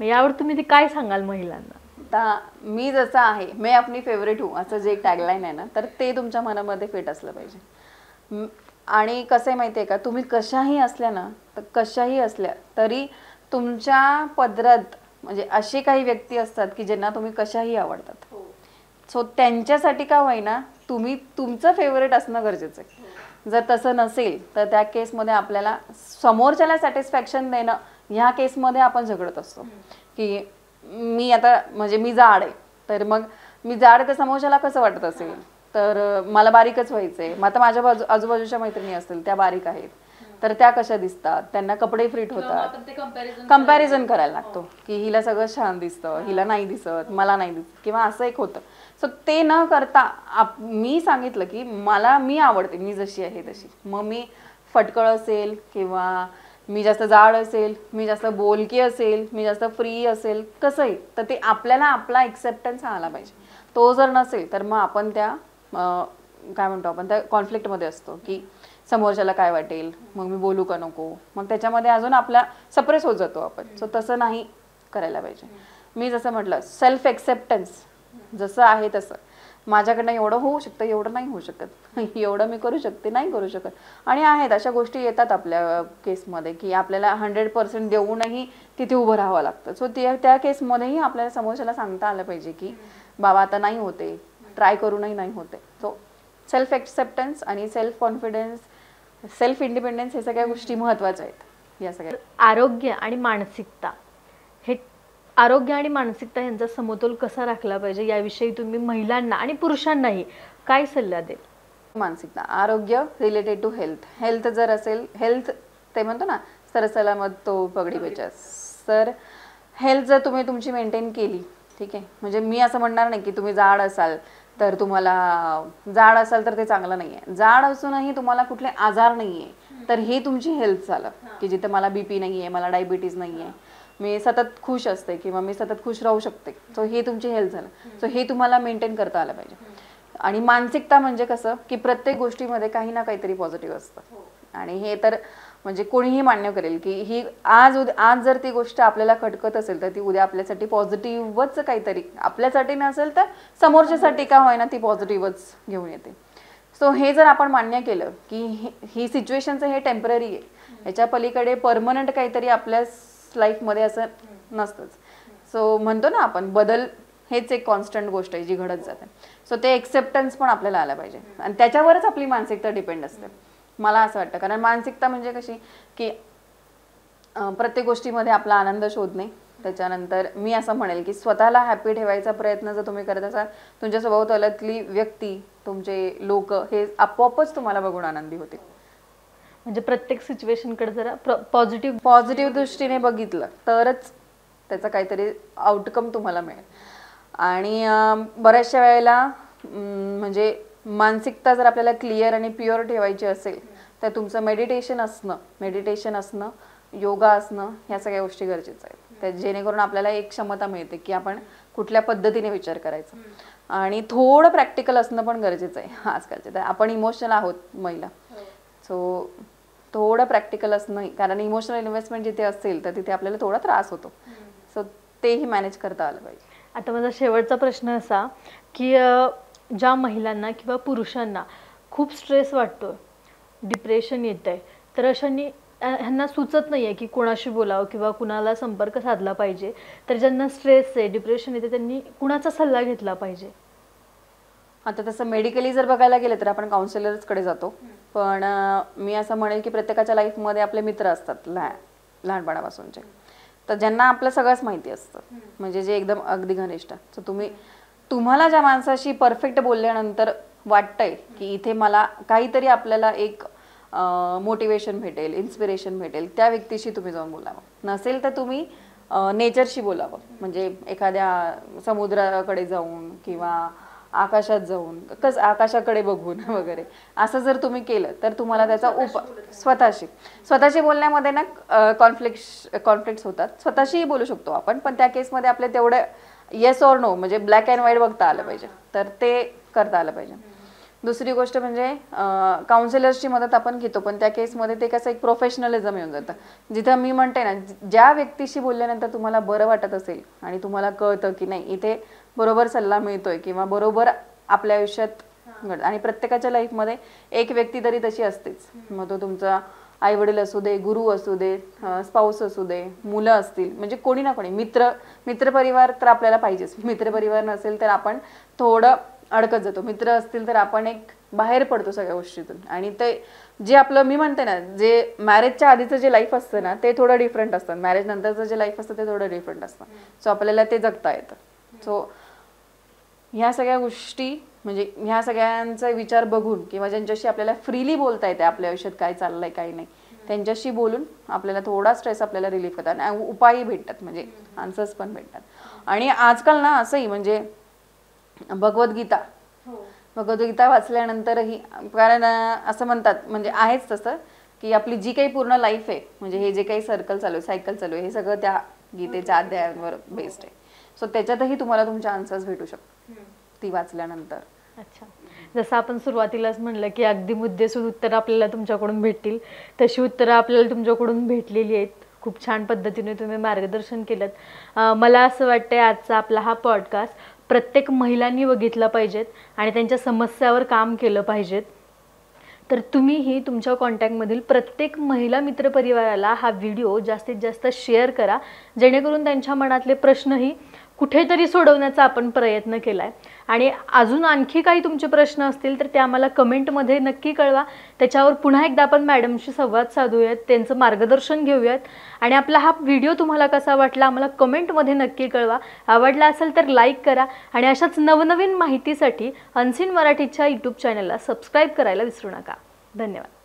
मग यावर तुम्ही ते काय सांगाल महिलांना? आता मी जसं आहे मैं अपनी फेवरेट हूँ असं जे एक टॅगलाईन आहे ना, तर ते तुमच्या मनामध्ये फिट असलं पाहिजे. आणि कसं आहे माहिती आहे का, तुम्ही कशाही असल्या ना, तर कशाही असल्या तरी तुमच्या पदरात म्हणजे असे काही व्यक्ती असतात की ज्यांना तुम्ही कशाही आवडतात. सो त्यांच्यासाठी का होईना तुम्ही तुमचं फेवरेट असणं गरजेचं आहे. जर तसं नसेल तर त्या केसमध्ये आपल्याला समोरच्याला सॅटिस्फॅक्शन देणं, ह्या केसमध्ये आपण झगडत असतो की मी आता म्हणजे मी जाड आहे तर मग मी जाड आहे तर समोरच्याला कसं वाटत असेल, तर मला बारीकच व्हायचंय. मग आता माझ्या आजूबाजूच्या मैत्रिणी असतील त्या बारीक आहेत तर त्या कशा दिसतात, त्यांना कपडे फिट होतात, कंपॅरिझन करायला लागतो की हिला सगळं छान दिसतं, हिला नाही दिसत, मला नाही दिसत किंवा असं एक होतं. सो ते न करता मी सांगितलं की मी आवडते मी जशी आहे तशी. मग मी फटकळ असेल किंवा मी जास्त जाड असेल, मी जास्त बोलकी असेल, मी जास्त फ्री असेल, कसंही, तर ते आपल्याला आपला एक्सेप्टन्स आला पाहिजे. तो जर नसेल तर मग आपण त्या काय म्हणतो आपण त्या कॉन्फ्लिक्टमध्ये असतो की समोरच्याला काय वाटेल, मग मी बोलू का नको, मग त्याच्यामध्ये अजून आपला सप्रेस होत जातो आपण. सो तसं नाही करायला पाहिजे. मी जसं म्हटलं सेल्फ एक्सेप्टन्स जसं आहे तसं. माझ्याकडनं एवढं होऊ शकतं, एवढं नाही होऊ शकत, एवढं मी करू शकते, नाही करू शकत. आणि आहेत अशा गोष्टी येतात आपल्या केसमध्ये की आपल्याला 100% देऊनही तिथे उभं राहावं लागतं. सो त्या केसमध्येही आपल्याला समोरच्याला सांगता आलं पाहिजे की बाबा आता नाही होते, ट्राय करूनही नाही होते. सो सेल्फ एक्सेप्टन्स आणि सेल्फ कॉन्फिडन्स, सेल्फ इंडिपेंडन्स हे सगळ्या गोष्टी महत्त्वाच्या आहेत. या सगळ्या आरोग्य आणि मानसिकता हे आरोग्य आणि मानसिकता यांचा समतोल कसा राखला पाहिजे याविषयी तुम्ही महिलांना आणि पुरुषांनाही काय सल्ला देईल? मानसिकता, आरोग्य रिलेटेड टू हेल्थ. हेल्थ जर असेल, हेल्थ ते म्हणतो ना सरसलामत तो पगडी बेचास. तर हेल्थ जर तुम्ही तुमची मेंटेन केली, ठीक आहे, म्हणजे मी असं म्हणणार नाही की तुम्ही जाड असाल तर ते चांगलं नाही आहे. जाड असूनही तुम्हाला कुठले आजार नाही आहे तर हे तुमची हेल्थ झालं. की जिथे मला BP नाही आहे, मला डायबिटीज नाही आहे, मी सतत खुश असते किंवा मी सतत खुश राहू शकते, सो हे तुमची हेल्थ झालं. सो हे तुम्हाला मेंटेन करता आलं पाहिजे. आणि मानसिकता म्हणजे कसं की प्रत्येक गोष्टीमध्ये काही ना काहीतरी पॉझिटिव्ह असतं. आणि हे तर म्हणजे कोणीही मान्य करेल की ही आज जर ती गोष्ट आपल्याला खटकत असेल तर ती उद्या आपल्यासाठी पॉझिटिव्हच काहीतरी, आपल्यासाठी नसेल तर समोरच्यासाठी का होईना ती पॉझिटिव्हच घेऊन येते. सो हे जर आपण मान्य केलं की ही सिच्युएशनचं हे टेम्पररी आहे, याच्या पलीकडे परमनंट काहीतरी आपल्या लाईफमध्ये असं नसतंच. सो म्हणतो ना आपण बदल हेच एक कॉन्स्टंट गोष्ट आहे जी घडत जाते. सो ते एक्सेप्टन्स पण आपल्याला आलं पाहिजे आणि त्याच्यावरच आपली मानसिकता डिपेंड असते मला असं वाटतं. कारण मानसिकता म्हणजे कशी की प्रत्येक गोष्टीमध्ये आपला आनंद शोधणे. त्याच्यानंतर मी असं म्हणेल की स्वतःला हॅपी ठेवायचा प्रयत्न जर तुम्ही करत असाल, तुमच्या सभोवतालातली व्यक्ती, तुमचे लोक हे आपोआपच तुम्हाला बघून आनंदी होतील. म्हणजे प्रत्येक सिच्युएशनकडे जरा पॉझिटिव्ह दृष्टीने बघितलं तरच त्याचा काहीतरी आउटकम तुम्हाला मिळेल. आणि बऱ्याचशा वेळेला म्हणजे मानसिकता जर आपल्याला क्लिअर आणि प्युअर ठेवायची असेल तर तुमचं मेडिटेशन असणं, योगा असणं, ह्या सगळ्या गोष्टी गरजेच्या आहेत. त्या जेणेकरून आपल्याला एक क्षमता मिळते की आपण कुठल्या पद्धतीने विचार करायचा. आणि थोडं प्रॅक्टिकल असणं पण गरजेचं आहे आजकालचे. तर आपण इमोशनल आहोत महिला, सो थोडं प्रॅक्टिकल असणं, कारण इमोशनल इन्व्हेस्टमेंट जिथे असेल तर तिथे आपल्याला थोडा त्रास होतो. सो तेही मॅनेज करता आलं पाहिजे. आता माझा शेवटचा प्रश्न असा की ज्या महिलांना किंवा पुरुषांना खूप स्ट्रेस वाटतो, डिप्रेशन येत आहे, तर अशांनी ह्यांना सुचत नाही आहे की कोणाशी बोलावं किंवा कुणाला संपर्क साधला पाहिजे, तर ज्यांना स्ट्रेस आहे, डिप्रेशन येते, त्यांनी कुणाचा सल्ला घेतला पाहिजे? आता तसं मेडिकली जर बघायला गेलं तर आपण काउन्सिलर्सकडे जातो. पण मी असं म्हणेल की प्रत्येकाच्या लाईफमध्ये आपले मित्र असतात लहानपणापासूनचे, तर ज्यांना आपलं सगळंच माहिती असतं, म्हणजे जे एकदम अगदी घनिष्ठ. सो तुम्हाला ज्या माणसाशी परफेक्ट बोलल्यानंतर वाटतंय की इथे मला काहीतरी आपल्याला एक मोटिवेशन भेटेल, इन्स्पिरेशन भेटेल, त्या व्यक्तीशी तुम्ही जाऊन बोलावं. नसेल तर तुम्ही नेचरशी बोलावं, म्हणजे एखाद्या समुद्राकडे जाऊन किंवा आकाशात जाऊन आकाशाकडे बघून वगैरे असं जर तुम्ही केलं तर तुम्हाला त्याचा स्वतःशी बोलण्यामध्ये ना कॉन्फ्लिक्ट्स होतात. स्वतःशीही बोलू शकतो आपण, पण त्या केसमध्ये आपले तेवढं येस ऑर नो म्हणजे ब्लॅक अँड व्हाईट बघता आलं पाहिजे, तर ते करता आलं पाहिजे. दुसरी गोष्ट म्हणजे काउन्सिलर्सची मदत आपण घेतो, पण त्या केसमध्ये ते कसं एक प्रोफेशनलिझम येऊन जातं. जिथं मी म्हणते ना, ज्या व्यक्तीशी बोलल्यानंतर तुम्हाला बरं वाटत असेल आणि तुम्हाला कळतं की नाही इथे बरोबर सल्ला मिळतोय किंवा बरोबर आपल्या आयुष्यात घडतं. आणि प्रत्येकाच्या लाईफमध्ये एक व्यक्ती तरी तशी असतेच. मग तो तुमचा आई वडील असू दे, गुरु असू दे, स्पाऊस असू दे, मुलं असतील, म्हणजे कोणी ना कोणी, मित्रपरिवार तर आपल्याला पाहिजेच. मित्रपरिवार नसेल तर आपण थोडं अडकत जातो. मित्र असतील तर आपण एक बाहेर पडतो सगळ्या गोष्टीतून. आणि ते जे आपलं मी म्हणते ना, जे मॅरेजच्या आधीचं जे लाईफ असतं ना ते थोडं डिफरंट असतं, मॅरेज नंतरचं जे लाईफ असतं ते थोडं डिफरंट असतं. सो आपल्याला ते जगता येतं. सो ह्या सगळ्या गोष्टी म्हणजे ह्या सगळ्यांचा विचार बघून किंवा ज्यांच्याशी आपल्याला फ्रीली बोलता येते आपल्या आयुष्यात काय चाललंय काय नाही, त्यांच्याशी बोलून आपल्याला थोडा स्ट्रेस आपल्याला रिलीफ होतात आणि उपायही भेटतात, म्हणजे आन्सर्स पण भेटतात. आणि आजकाल ना असंही म्हणजे भगवद्गीता वाचल्यानंतरही, कारण असं म्हणतात म्हणजे आहेच तसं की आपली जी काही पूर्ण लाईफ आहे, म्हणजे हे जे काही सायकल चालू आहे हे सगळं त्या गीतेच्या अध्यायांवर बेस्ड आहे. सो त्याच्यातही तुम्हाला तुमचे आन्सर्स भेटू शकतात ती वाचल्यानंतर. अच्छा, जसं आपण सुरुवातीलाच म्हणलं की अगदी मुद्देसूद उत्तरं आपल्याला तुमच्याकडून भेटतील, तशी उत्तरं आपल्याला तुमच्याकडून भेटलेली आहेत. खूप छान पद्धतीने तुम्ही मार्गदर्शन केलं. मला असं वाटतंय आजचा आपला हा पॉडकास्ट प्रत्येक महिलांनी बघितला पाहिजेत आणि त्यांच्या समस्यावर काम केलं पाहिजेत. तर तुम्हीही तुमच्या कॉन्टॅक्टमधील प्रत्येक महिला मित्रपरिवाराला हा व्हिडिओ जास्तीत जास्त शेअर करा, जेणेकरून त्यांच्या मनातले प्रश्नही कुठेतरी सोडवण्याचा आपण प्रयत्न केला आहे. आणि अजून आणखी काही तुमचे प्रश्न असतील तर ते आम्हाला कमेंटमध्ये नक्की कळवा. त्याच्यावर पुन्हा एकदा आपण मॅडमशी संवाद साधूयात, त्यांचं मार्गदर्शन घेऊयात. आणि आपला हा व्हिडिओ तुम्हाला कसा वाटला आम्हाला कमेंटमध्ये नक्की कळवा. आवडला असेल तर लाईक करा आणि अशाच नवनवीन माहितीसाठी अनसीन मराठीच्या यूट्यूब चॅनलला सबस्क्राईब करायला विसरू नका. धन्यवाद.